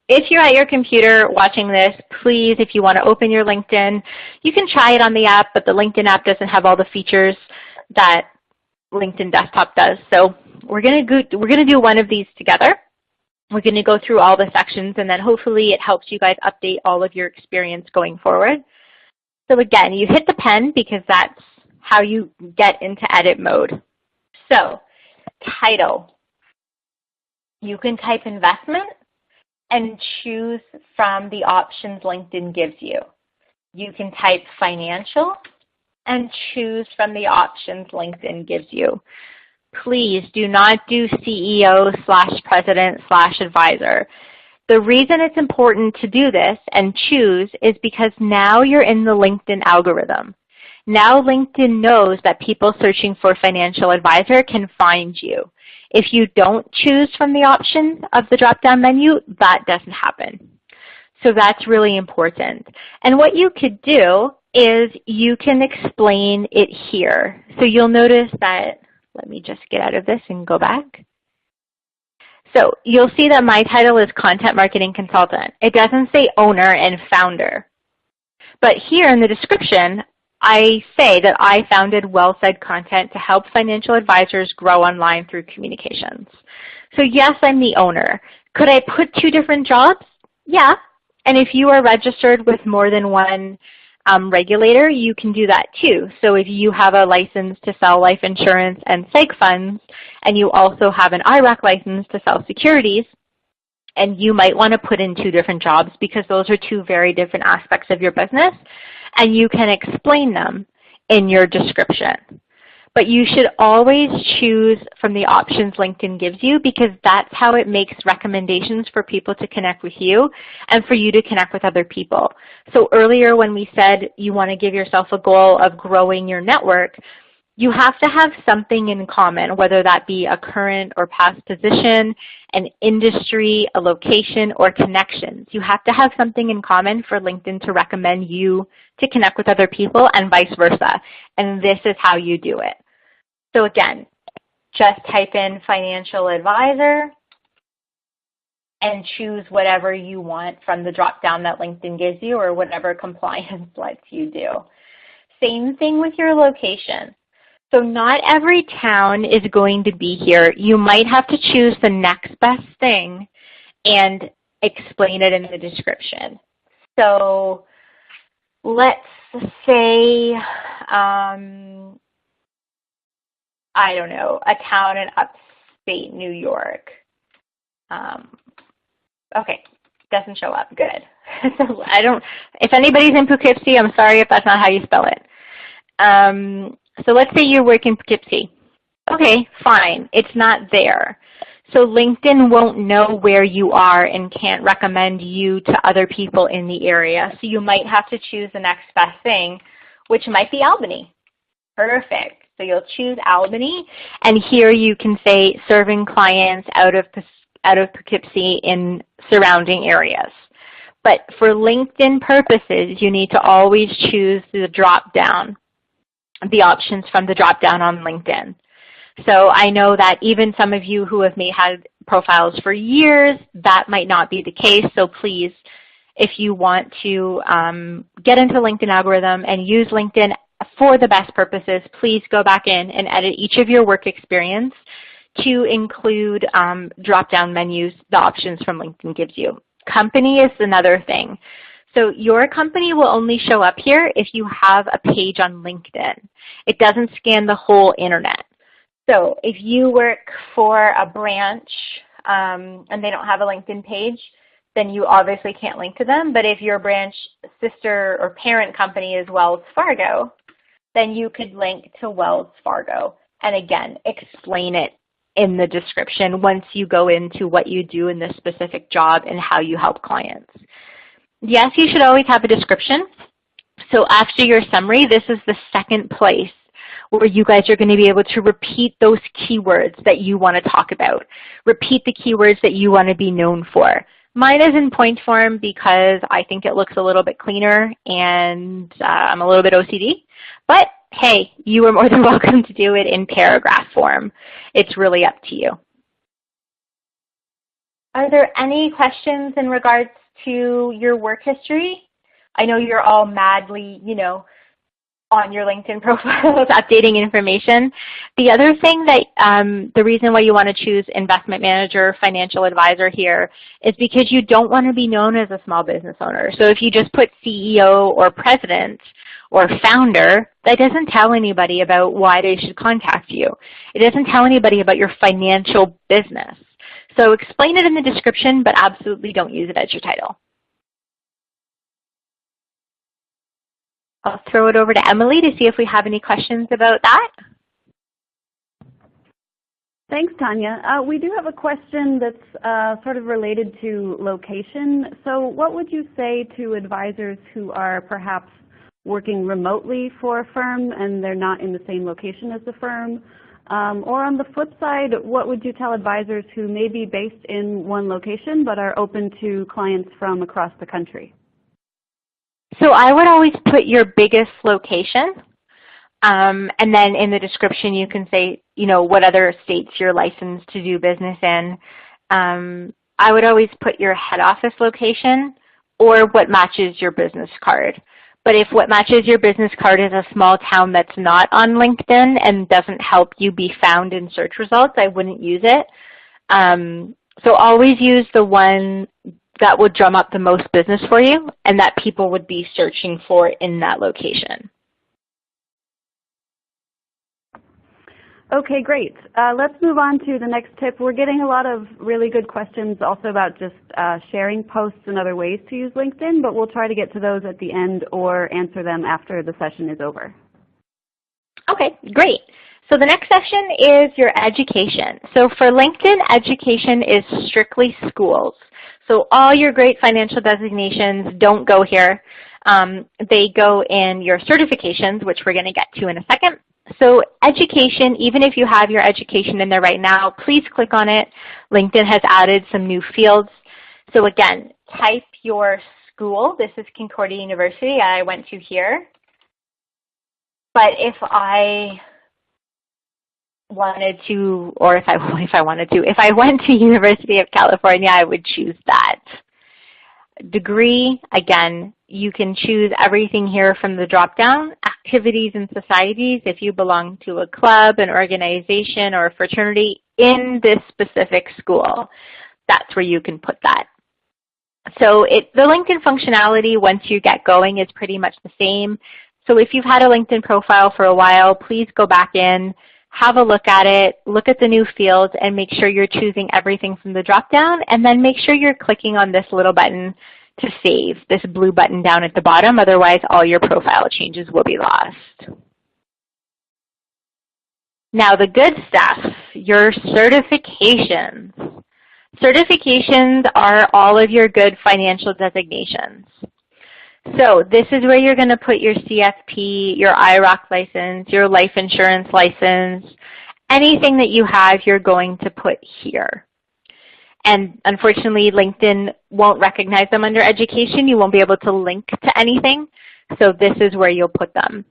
if you're at your computer watching this, please, if you want to open your LinkedIn, you can try it on the app, but the LinkedIn app doesn't have all the features that LinkedIn Desktop does. So we're going to do one of these together. We're going to go through all the sections, and then hopefully it helps you guys update all of your experience going forward. So again, you hit the pen because that's how you get into edit mode. So title. You can type investment and choose from the options LinkedIn gives you. You can type financial and choose from the options LinkedIn gives you. Please do not do CEO / president / advisor. The reason it's important to do this and choose is because now you're in the LinkedIn algorithm. Now LinkedIn knows that people searching for financial advisor can find you. If you don't choose from the option of the drop-down menu, that doesn't happen. So that's really important. And what you could do is you can explain it here. So you'll notice that, let me just get out of this and go back. So you'll see that my title is Content Marketing Consultant. It doesn't say owner and founder. But here in the description, I say that I founded Well Said Content to help financial advisors grow online through communications. So yes, I'm the owner. Could I put 2 different jobs? Yeah. And if you are registered with more than one regulator, you can do that too. So if you have a license to sell life insurance and seg funds, and you also have an IRAC license to sell securities, and you might want to put in 2 different jobs because those are 2 very different aspects of your business, and you can explain them in your description. But you should always choose from the options LinkedIn gives you because that's how it makes recommendations for people to connect with you and for you to connect with other people. So earlier when we said you want to give yourself a goal of growing your network, you have to have something in common, whether that be a current or past position, an industry, a location, or connections. You have to have something in common for LinkedIn to recommend you to connect with other people and vice versa. And this is how you do it. So again, just type in financial advisor and choose whatever you want from the drop-down that LinkedIn gives you or whatever compliance lets you do. Same thing with your location. So not every town is going to be here. You might have to choose the next best thing and explain it in the description. So let's say, I don't know, a town in upstate New York. Okay, doesn't show up. Good. So if anybody's in Poughkeepsie, I'm sorry if that's not how you spell it. So let's say you work in Poughkeepsie. Okay, fine. It's not there. So LinkedIn won't know where you are and can't recommend you to other people in the area. So you might have to choose the next best thing, which might be Albany. Perfect. So you'll choose Albany, and here you can say serving clients out of Poughkeepsie in surrounding areas. But for LinkedIn purposes, you need to always choose the drop-down, the options from the drop-down on LinkedIn. So I know that even some of you who have had profiles for years, that might not be the case. So please, if you want to get into the LinkedIn algorithm and use LinkedIn for the best purposes, please go back in and edit each of your work experience to include drop-down menus, the options from LinkedIn gives you. Company is another thing. So your company will only show up here if you have a page on LinkedIn. It doesn't scan the whole internet. So if you work for a branch and they don't have a LinkedIn page, then you obviously can't link to them. But if your branch sister or parent company is Wells Fargo, then you could link to Wells Fargo. And again, explain it in the description once you go into what you do in this specific job and how you help clients. Yes, you should always have a description. So after your summary, this is the second place where you guys are going to be able to repeat those keywords that you want to talk about. Repeat the keywords that you want to be known for. Mine is in point form because I think it looks a little bit cleaner and I'm a little bit OCD. But hey, you are more than welcome to do it in paragraph form. It's really up to you. Are there any questions in regards to your work history? I know you're all madly, on your LinkedIn profiles, updating information. The other thing that, the reason why you want to choose investment manager, financial advisor here is because you don't want to be known as a small business owner. So if you just put CEO or president or founder, that doesn't tell anybody about why they should contact you. It doesn't tell anybody about your financial business. So explain it in the description, but absolutely don't use it as your title. I'll throw it over to Emily to see if we have any questions about that. Thanks, Tanya. We do have a question that's sort of related to location. So what would you say to advisors who are perhaps working remotely for a firm and they're not in the same location as the firm? Or on the flip side, what would you tell advisors who may be based in one location but are open to clients from across the country? So I would always put your biggest location, and then in the description you can say, what other states you're licensed to do business in. I would always put your head office location or what matches your business card. But if what matches your business card is a small town that's not on LinkedIn and doesn't help you be found in search results, I wouldn't use it. So always use the one that would drum up the most business for you and that people would be searching for in that location. Okay, great. Let's move on to the next tip. We're getting a lot of really good questions also about just sharing posts and other ways to use LinkedIn, but we'll try to get to those at the end or answer them after the session is over. Okay, great. So the next section is your education. So for LinkedIn, education is strictly schools. So all your great financial designations don't go here. They go in your certifications, which we're going to get to in a second. So education, even if you have your education in there right now, please click on it. LinkedIn has added some new fields. So again, type your school. This is Concordia University. I went to here. But if I wanted to, or if I went to University of California, I would choose that. Degree, again, you can choose everything here from the drop-down. Activities and societies, if you belong to a club, an organization, or a fraternity in this specific school, that's where you can put that. So the LinkedIn functionality, once you get going, is pretty much the same. So if you've had a LinkedIn profile for a while, please go back in, have a look at it, look at the new fields, and make sure you're choosing everything from the drop-down, and then make sure you're clicking on this little button to save, this blue button down at the bottom. Otherwise, all your profile changes will be lost. Now the good stuff, your certifications. Certifications are all of your good financial designations. So this is where you're going to put your CFP, your IROC license, your life insurance license, anything that you have you're going to put here. And unfortunately, LinkedIn won't recognize them under education. You won't be able to link to anything. So this is where you'll put them.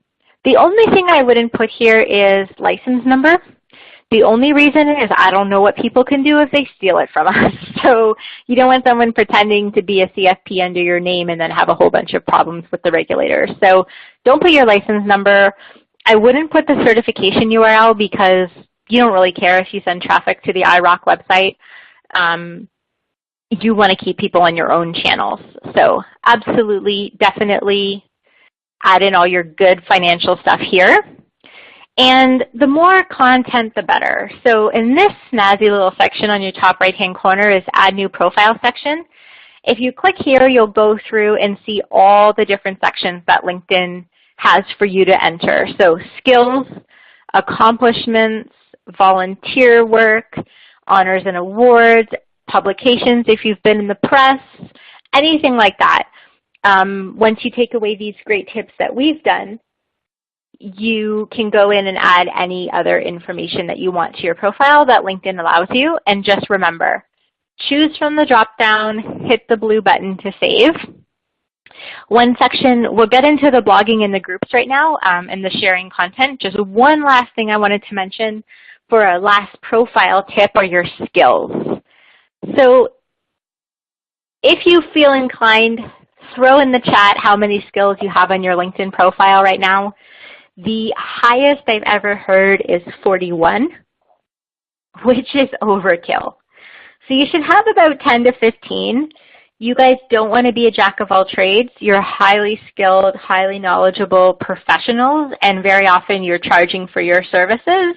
The only thing I wouldn't put here is license number. The only reason is I don't know what people can do if they steal it from us. So you don't want someone pretending to be a CFP under your name and then have a whole bunch of problems with the regulators. So don't put your license number. I wouldn't put the certification URL because you don't really care if you send traffic to the IROC website. You want to keep people on your own channels. So absolutely, definitely add in all your good financial stuff here. And the more content, the better. So in this snazzy little section on your top right-hand corner is Add New Profile section. If you click here, you'll go through and see all the different sections that LinkedIn has for you to enter. So skills, accomplishments, volunteer work, honors and awards, publications if you've been in the press, anything like that. Once you take away these great tips that we've done, you can go in and add any other information that you want to your profile that LinkedIn allows you. And just remember, choose from the drop-down, hit the blue button to save. One section, we'll get into the blogging in the groups right now and the sharing content. Just one last thing I wanted to mention for a last profile tip are your skills. So if you feel inclined, throw in the chat how many skills you have on your LinkedIn profile right now. The highest I've ever heard is 41, which is overkill. So you should have about 10 to 15. You guys don't want to be a jack of all trades. You're highly skilled, highly knowledgeable professionals, and very often you're charging for your services.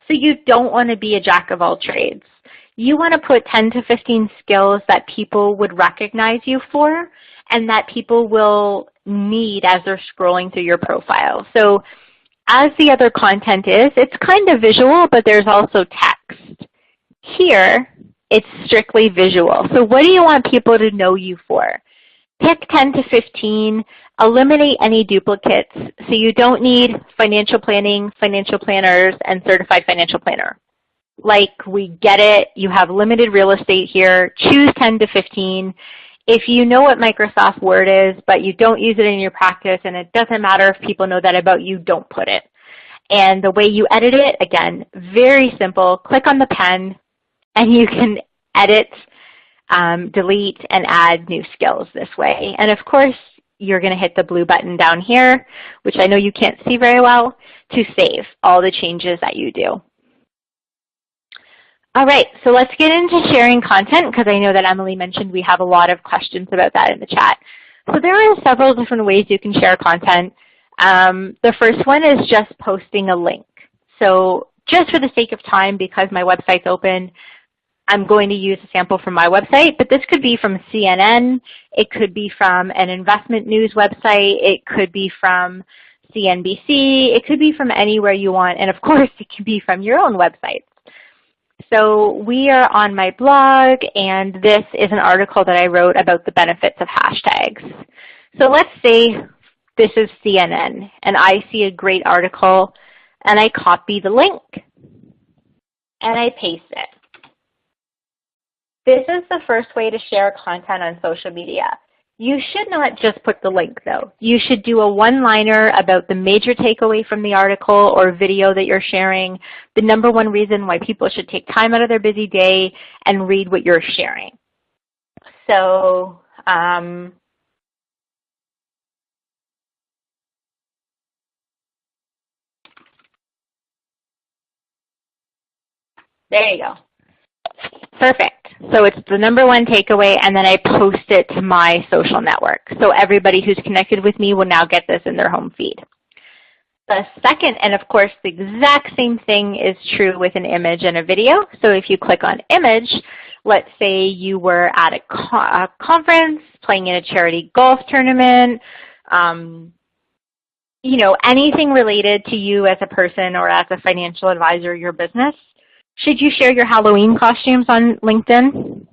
So you don't want to be a jack of all trades. You want to put 10 to 15 skills that people would recognize you for and that people will need as they're scrolling through your profile. So as the other content is, it's kind of visual, but there's also text. Here, it's strictly visual. So what do you want people to know you for? Pick 10 to 15, eliminate any duplicates. So you don't need financial planning, financial planners, and certified financial planner. Like, we get it. You have limited real estate here. Choose 10 to 15. If you know what Microsoft Word is, but you don't use it in your practice, and it doesn't matter if people know that about you, don't put it. And the way you edit it, again, very simple. Click on the pen, and you can edit, delete, and add new skills this way. And of course, you're going to hit the blue button down here, which I know you can't see very well, to save all the changes that you do. All right, so let's get into sharing content because I know that Emily mentioned we have a lot of questions about that in the chat. So there are several different ways you can share content. The first one is just posting a link. So just for the sake of time, because my website's open, I'm going to use a sample from my website, but this could be from CNN, it could be from an investment news website, it could be from CNBC, it could be from anywhere you want, and of course it can be from your own website. So we are on my blog, and this is an article that I wrote about the benefits of hashtags. So let's say this is CNN, and I see a great article, and I copy the link, and I paste it. This is the first way to share content on social media. You should not just put the link, though. You should do a one-liner about the major takeaway from the article or video that you're sharing, the #1 reason why people should take time out of their busy day and read what you're sharing. So there you go. Perfect. So it's the #1 takeaway, and then I post it to my social network. So everybody who's connected with me will now get this in their home feed. The second, and of course the exact same thing is true with an image and a video. So if you click on image, let's say you were at a conference, playing in a charity golf tournament, you know, anything related to you as a person or as a financial advisor, your business. Should you share your Halloween costumes on LinkedIn?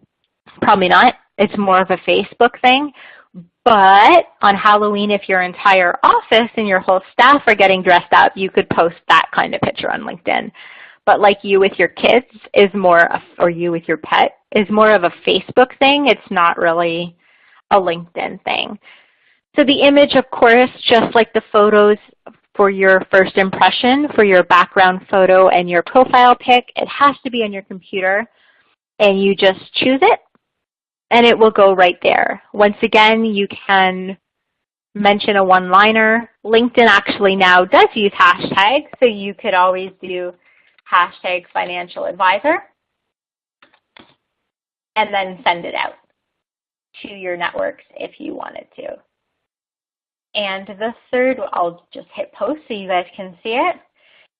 Probably not. It's more of a Facebook thing. But on Halloween, if your entire office and your whole staff are getting dressed up, you could post that kind of picture on LinkedIn. But like you with your kids is more, or you with your pet, is more of a Facebook thing. It's not really a LinkedIn thing. So the image, of course, just like the photos for your first impression, for your background photo and your profile pic, it has to be on your computer, and you just choose it, and it will go right there. Once again, you can mention a one-liner. LinkedIn actually now does use hashtags, so you could always do hashtag financial advisor and then send it out to your networks if you wanted to. And the third, I'll just hit post so you guys can see it.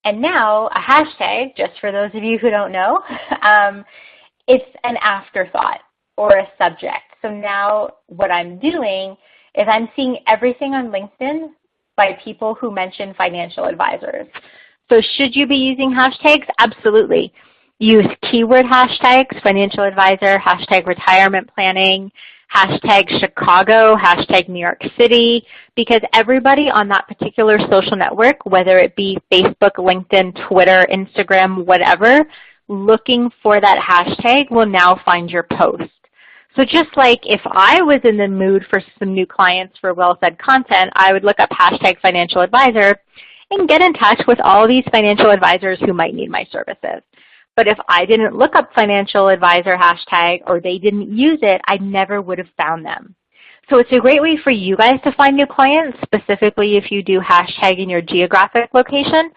And now a hashtag, just for those of you who don't know, it's an afterthought or a subject. So now what I'm doing is I'm seeing everything on LinkedIn by people who mention financial advisors. So should you be using hashtags? Absolutely. Use keyword hashtags, financial advisor, hashtag retirement planning, hashtag Chicago, hashtag New York City, because everybody on that particular social network, whether it be Facebook, LinkedIn, Twitter, Instagram, whatever, looking for that hashtag will now find your post. So just like if I was in the mood for some new clients for well-said content, I would look up hashtag financial advisor and get in touch with all these financial advisors who might need my services. But if I didn't look up financial advisor hashtag or they didn't use it, I never would have found them. So it's a great way for you guys to find new clients, specifically if you do hashtag in your geographic location.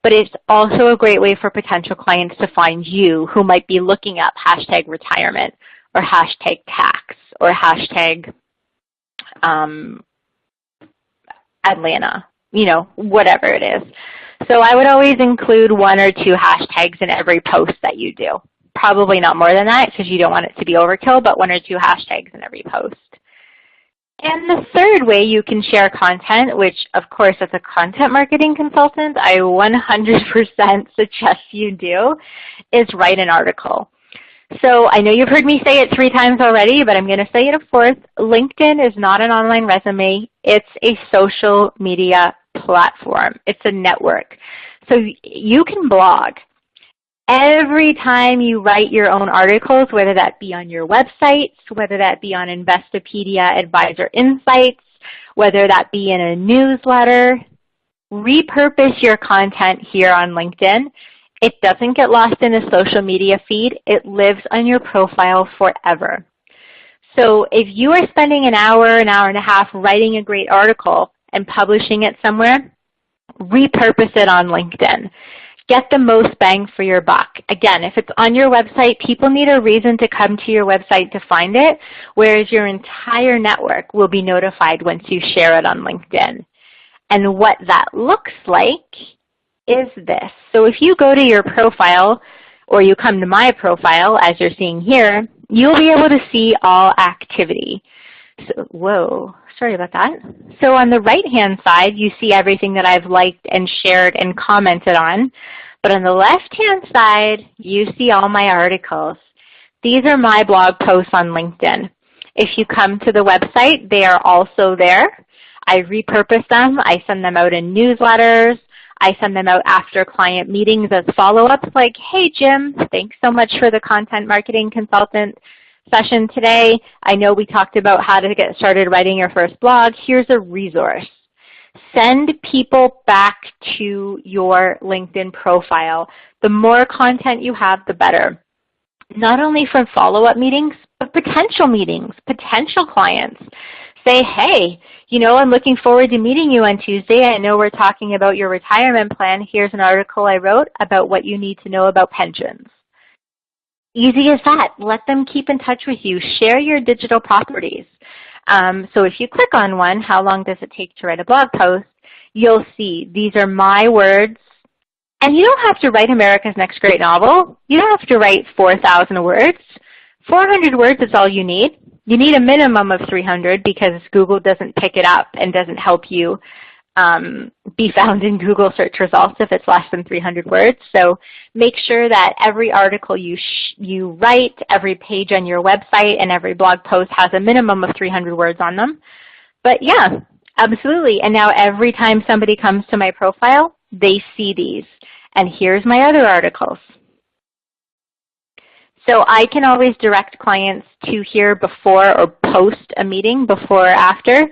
But it's also a great way for potential clients to find you who might be looking up hashtag retirement or hashtag tax or hashtag Atlanta, you know, whatever it is. So I would always include 1 or 2 hashtags in every post that you do. Probably not more than that because you don't want it to be overkill, but 1 or 2 hashtags in every post. And the third way you can share content, which of course as a content marketing consultant, I 100% suggest you do, is write an article. So I know you've heard me say it 3 times already, but I'm going to say it a 4th. LinkedIn is not an online resume. It's a social media platform. It's a network. So you can blog. Every time you write your own articles, whether that be on your websites, whether that be on Investopedia Advisor Insights, whether that be in a newsletter, repurpose your content here on LinkedIn. It doesn't get lost in a social media feed. It lives on your profile forever. So if you are spending an hour and a half writing a great article and publishing it somewhere, repurpose it on LinkedIn. Get the most bang for your buck. Again, if it's on your website, people need a reason to come to your website to find it, whereas your entire network will be notified once you share it on LinkedIn. And what that looks like is this. So if you go to your profile or you come to my profile, as you're seeing here, you'll be able to see all activity. So, whoa, sorry about that. So on the right-hand side, you see everything that I've liked and shared and commented on. But on the left-hand side, you see all my articles. These are my blog posts on LinkedIn. If you come to the website, they are also there. I repurpose them. I send them out in newsletters. I send them out after client meetings as follow-ups like, hey, Jim, thanks so much for the content marketing consultant session today. I know we talked about how to get started writing your first blog. Here's a resource. Send people back to your LinkedIn profile. The more content you have, the better. Not only from follow-up meetings, but potential meetings, potential clients. Say, hey, you know, I'm looking forward to meeting you on Tuesday. I know we're talking about your retirement plan. Here's an article I wrote about what you need to know about pensions. Easy as that. Let them keep in touch with you. Share your digital properties. So if you click on one, how long does it take to write a blog post, you'll see these are my words. And you don't have to write America's Next Great Novel. You don't have to write 4,000 words. 400 words is all you need. You need a minimum of 300 because Google doesn't pick it up and doesn't help you be found in Google search results if it's less than 300 words. So make sure that every article you write, every page on your website, and every blog post has a minimum of 300 words on them. But yeah, absolutely. And now every time somebody comes to my profile, they see these. And here's my other articles. So I can always direct clients to here before or post a meeting, before or after.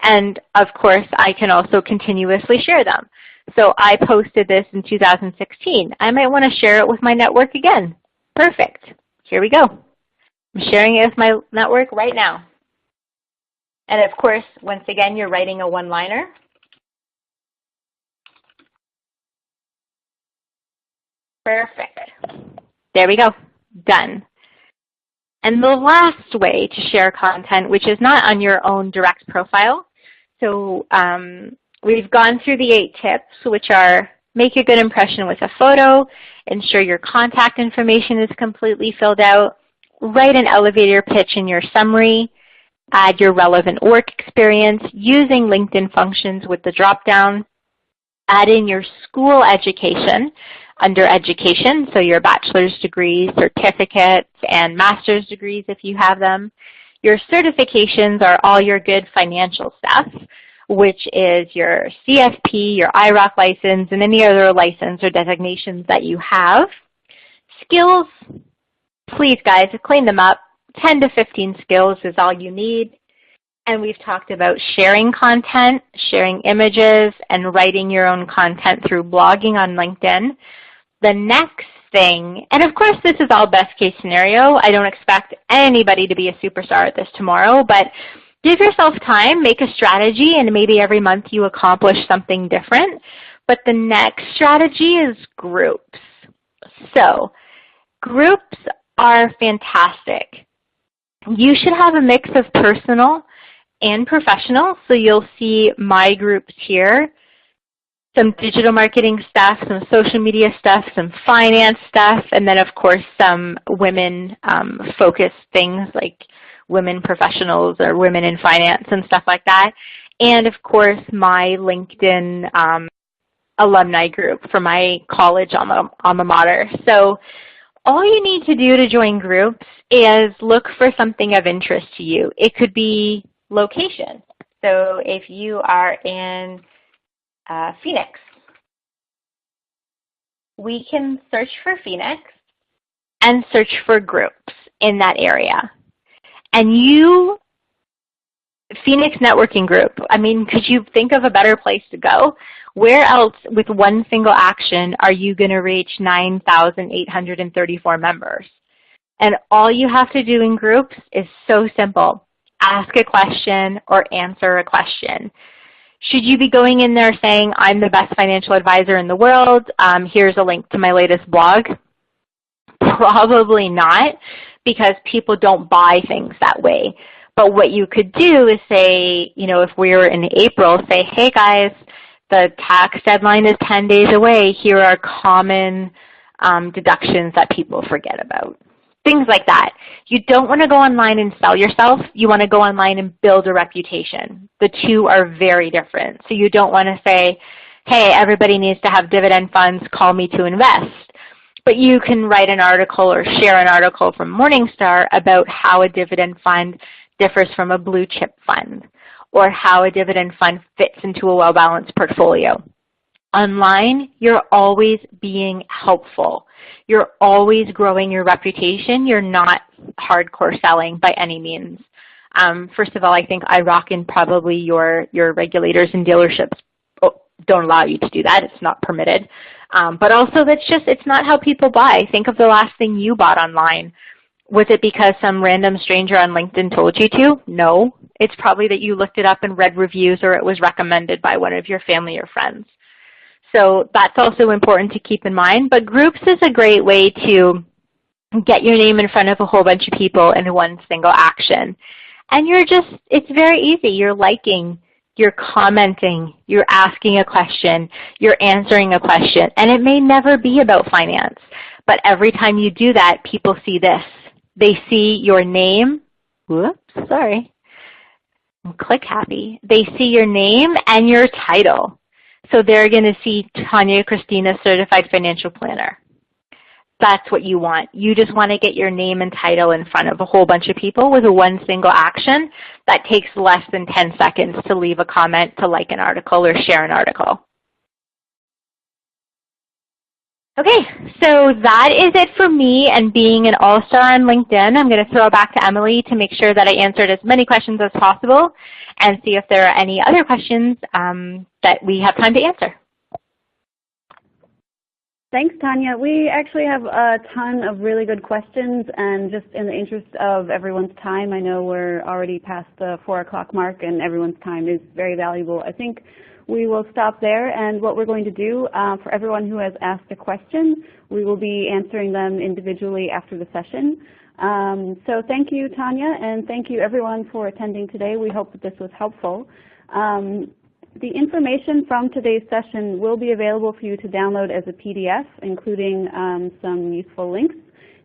And of course, I can also continuously share them. So I posted this in 2016. I might want to share it with my network again. Perfect. Here we go. I'm sharing it with my network right now. And of course, once again, you're writing a one-liner. Perfect. There we go. Done. And the last way to share content, which is not on your own direct profile. So we've gone through the 8 tips, which are make a good impression with a photo, ensure your contact information is completely filled out, write an elevator pitch in your summary, add your relevant work experience using LinkedIn functions with the drop-down, add in your school education under education, so your bachelor's degrees, certificates, and master's degrees if you have them. Your certifications are all your good financial stuff, which is your CFP, your IROC license, and any other license or designations that you have. Skills, please guys, clean them up. 10 to 15 skills is all you need. And we've talked about sharing content, sharing images, and writing your own content through blogging on LinkedIn. The next thing, and of course this is all best case scenario. I don't expect anybody to be a superstar at this tomorrow, but give yourself time, make a strategy, and maybe every month you accomplish something different. But the next strategy is groups. So groups are fantastic. You should have a mix of personal and professional. So you'll see my groups here. Some digital marketing stuff, some social media stuff, some finance stuff, and then of course some women-focused things like women professionals or women in finance and stuff like that. And of course my LinkedIn alumni group for my college alma mater. So all you need to do to join groups is look for something of interest to you. It could be location. So if you are in Phoenix, we can search for Phoenix and search for groups in that area. And Phoenix Networking Group, I mean, could you think of a better place to go? Where else with one single action are you going to reach 9,834 members? And all you have to do in groups is so simple. Ask a question or answer a question. Should you be going in there saying, I'm the best financial advisor in the world, here's a link to my latest blog? Probably not, because people don't buy things that way. But what you could do is say, you know, if we were in April, say, hey guys, the tax deadline is 10 days away. Here are common deductions that people forget about. Things like that. You don't want to go online and sell yourself. You want to go online and build a reputation. The two are very different. So you don't want to say, hey, everybody needs to have dividend funds, call me to invest. But you can write an article or share an article from Morningstar about how a dividend fund differs from a blue chip fund, or how a dividend fund fits into a well-balanced portfolio. Online, you're always being helpful. You're always growing your reputation. You're not hardcore selling by any means. First of all, I think IROC and probably your regulators and dealerships don't allow you to do that. It's not permitted. But also, it's not how people buy. Think of the last thing you bought online. Was it because some random stranger on LinkedIn told you to? No. It's probably that you looked it up and read reviews, or it was recommended by one of your family or friends. So that's also important to keep in mind. But groups is a great way to get your name in front of a whole bunch of people in one single action. And it's very easy. You're liking, you're commenting, you're asking a question, you're answering a question. And it may never be about finance, but every time you do that, people see this. They see your name. Whoops, sorry. I'm click happy. They see your name and your title. So they're going to see Tanya Christina, Certified Financial Planner. That's what you want. You just want to get your name and title in front of a whole bunch of people with one single action that takes less than 10 seconds to leave a comment, to like an article, or share an article. Okay, so that is it for me and being an all-star on LinkedIn. I'm going to throw it back to Emily to make sure that I answered as many questions as possible and see if there are any other questions that we have time to answer. Thanks, Tanya. We actually have a ton of really good questions, and just in the interest of everyone's time, I know we're already past the 4 o'clock mark and everyone's time is very valuable. I think we will stop there, and what we're going to do for everyone who has asked a question, we will be answering them individually after the session. So thank you, Tanya, and thank you everyone for attending today. We hope that this was helpful. The information from today's session will be available for you to download as a PDF, including some useful links.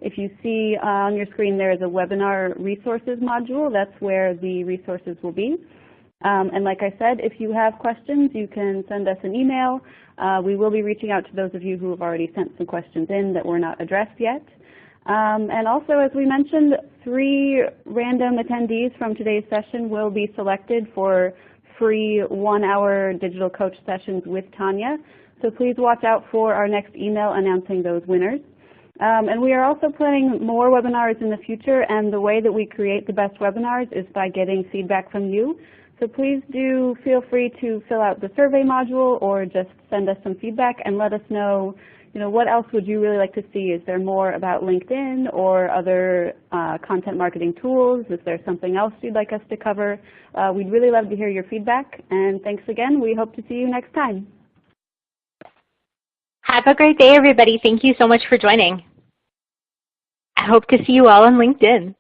If you see on your screen there is a webinar resources module, that's where the resources will be. And like I said, if you have questions, you can send us an email. We will be reaching out to those of you who have already sent some questions in that were not addressed yet. And also, as we mentioned, 3 random attendees from today's session will be selected for free 1-hour digital coach sessions with Tanya. So please watch out for our next email announcing those winners. And we are also planning more webinars in the future, and the way that we create the best webinars is by getting feedback from you. So please do feel free to fill out the survey module or just send us some feedback and let us know, what else would you really like to see? Is there more about LinkedIn or other content marketing tools? Is there something else you'd like us to cover? We'd really love to hear your feedback. And thanks again. We hope to see you next time. Have a great day, everybody. Thank you so much for joining. I hope to see you all on LinkedIn.